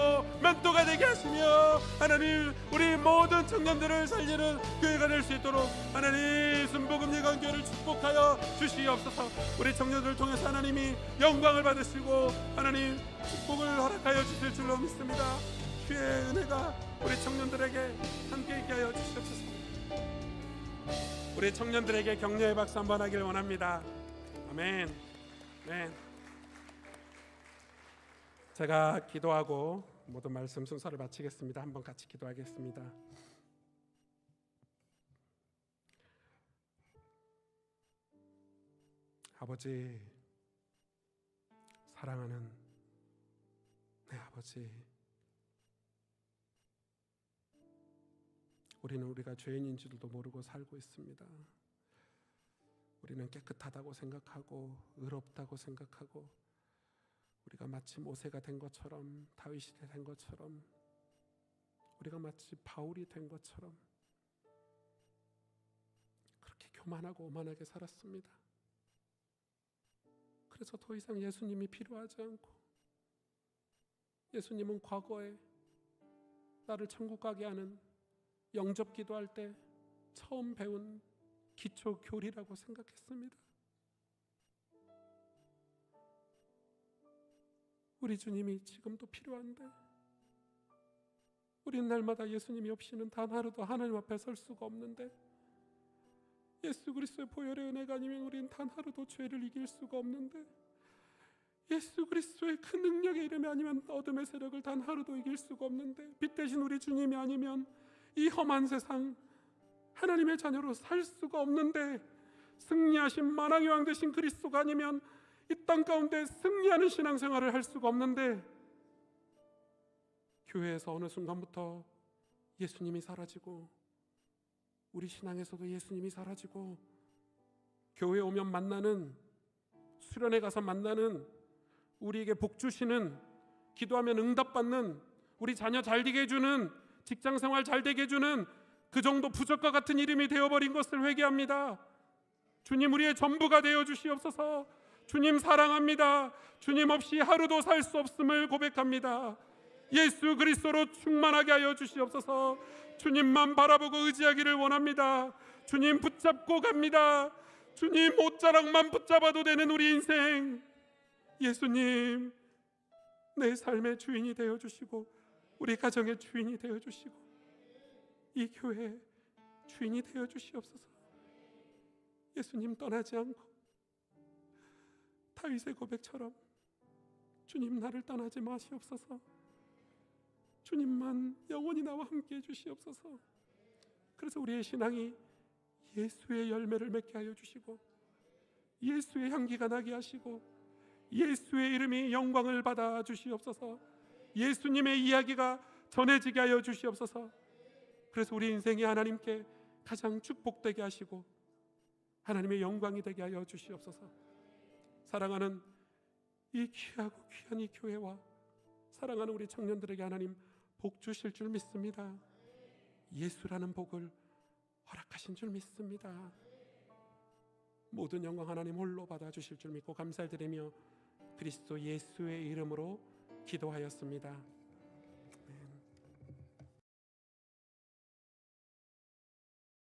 멘토가 되게 하시며 하나님, 우리 모든 청년들을 살리는 교회가 될 수 있도록 하나님 순복음 예강교회를 축복하여 주시옵소서. 우리 청년들을 통해서 하나님이 영광을 받으시고 하나님 축복을 허락하여 주실 줄로 믿습니다. 주의 은혜가 우리 청년들에게 함께 있게 하여 주시옵소서. 우리 청년들에게 격려의 박수 한번 하길 원합니다. 아멘. 네. 제가 기도하고 모든 말씀 순서를 마치겠습니다. 한번 같이 기도하겠습니다. 아버지, 사랑하는 내 아버지, 우리는 우리가 죄인인 줄도 모르고 살고 있습니다. 우리는 깨끗하다고 생각하고 의롭다고 생각하고 우리가 마치 모세가 된 것처럼, 다윗이 된 것처럼, 우리가 마치 바울이 된 것처럼 그렇게 교만하고 오만하게 살았습니다. 그래서 더 이상 예수님이 필요하지 않고, 예수님은 과거에 나를 천국 가게 하는 영접 기도할 때 처음 배운 기초 교리라고 생각했습니다. 우리 주님이 지금도 필요한데 우리는 날마다 예수님이 없이는 단 하루도 하나님 앞에 설 수가 없는데, 예수 그리스도의 보혈의 은혜가 아니면 우리는 단 하루도 죄를 이길 수가 없는데, 예수 그리스도의 그 능력의 이름이 아니면 어둠의 세력을 단 하루도 이길 수가 없는데, 빛 대신 우리 주님이 아니면 이 험한 세상 하나님의 자녀로 살 수가 없는데, 승리하신 만왕의 왕 되신 그리스도가 아니면 이 땅 가운데 승리하는 신앙생활을 할 수가 없는데, 교회에서 어느 순간부터 예수님이 사라지고 우리 신앙에서도 예수님이 사라지고, 교회에 오면 만나는, 수련회 가서 만나는, 우리에게 복 주시는, 기도하면 응답받는, 우리 자녀 잘 되게 해주는, 직장생활 잘 되게 해주는 그 정도 부적과 같은 이름이 되어버린 것을 회개합니다. 주님, 우리의 전부가 되어 주시옵소서. 주님 사랑합니다. 주님 없이 하루도 살 수 없음을 고백합니다. 예수 그리스도로 충만하게 하여 주시옵소서. 주님만 바라보고 의지하기를 원합니다. 주님 붙잡고 갑니다. 주님 옷자락만 붙잡아도 되는 우리 인생, 예수님 내 삶의 주인이 되어 주시고 우리 가정의 주인이 되어 주시고 이 교회의 주인이 되어 주시옵소서. 예수님 떠나지 않고 다윗의 고백처럼 주님 나를 떠나지 마시옵소서. 주님만 영원히 나와 함께 해주시옵소서. 그래서 우리의 신앙이 예수의 열매를 맺게 하여 주시고 예수의 향기가 나게 하시고 예수의 이름이 영광을 받아 주시옵소서. 예수님의 이야기가 전해지게 하여 주시옵소서. 그래서 우리 인생이 하나님께 가장 축복되게 하시고 하나님의 영광이 되게 하여 주시옵소서. 사랑하는 이 귀하고 귀한 이 교회와 사랑하는 우리 청년들에게 하나님 복 주실 줄 믿습니다. 예수라는 복을 허락하신 줄 믿습니다. 모든 영광 하나님 홀로 받아주실 줄 믿고 감사드리며 그리스도 예수의 이름으로 기도하였습니다.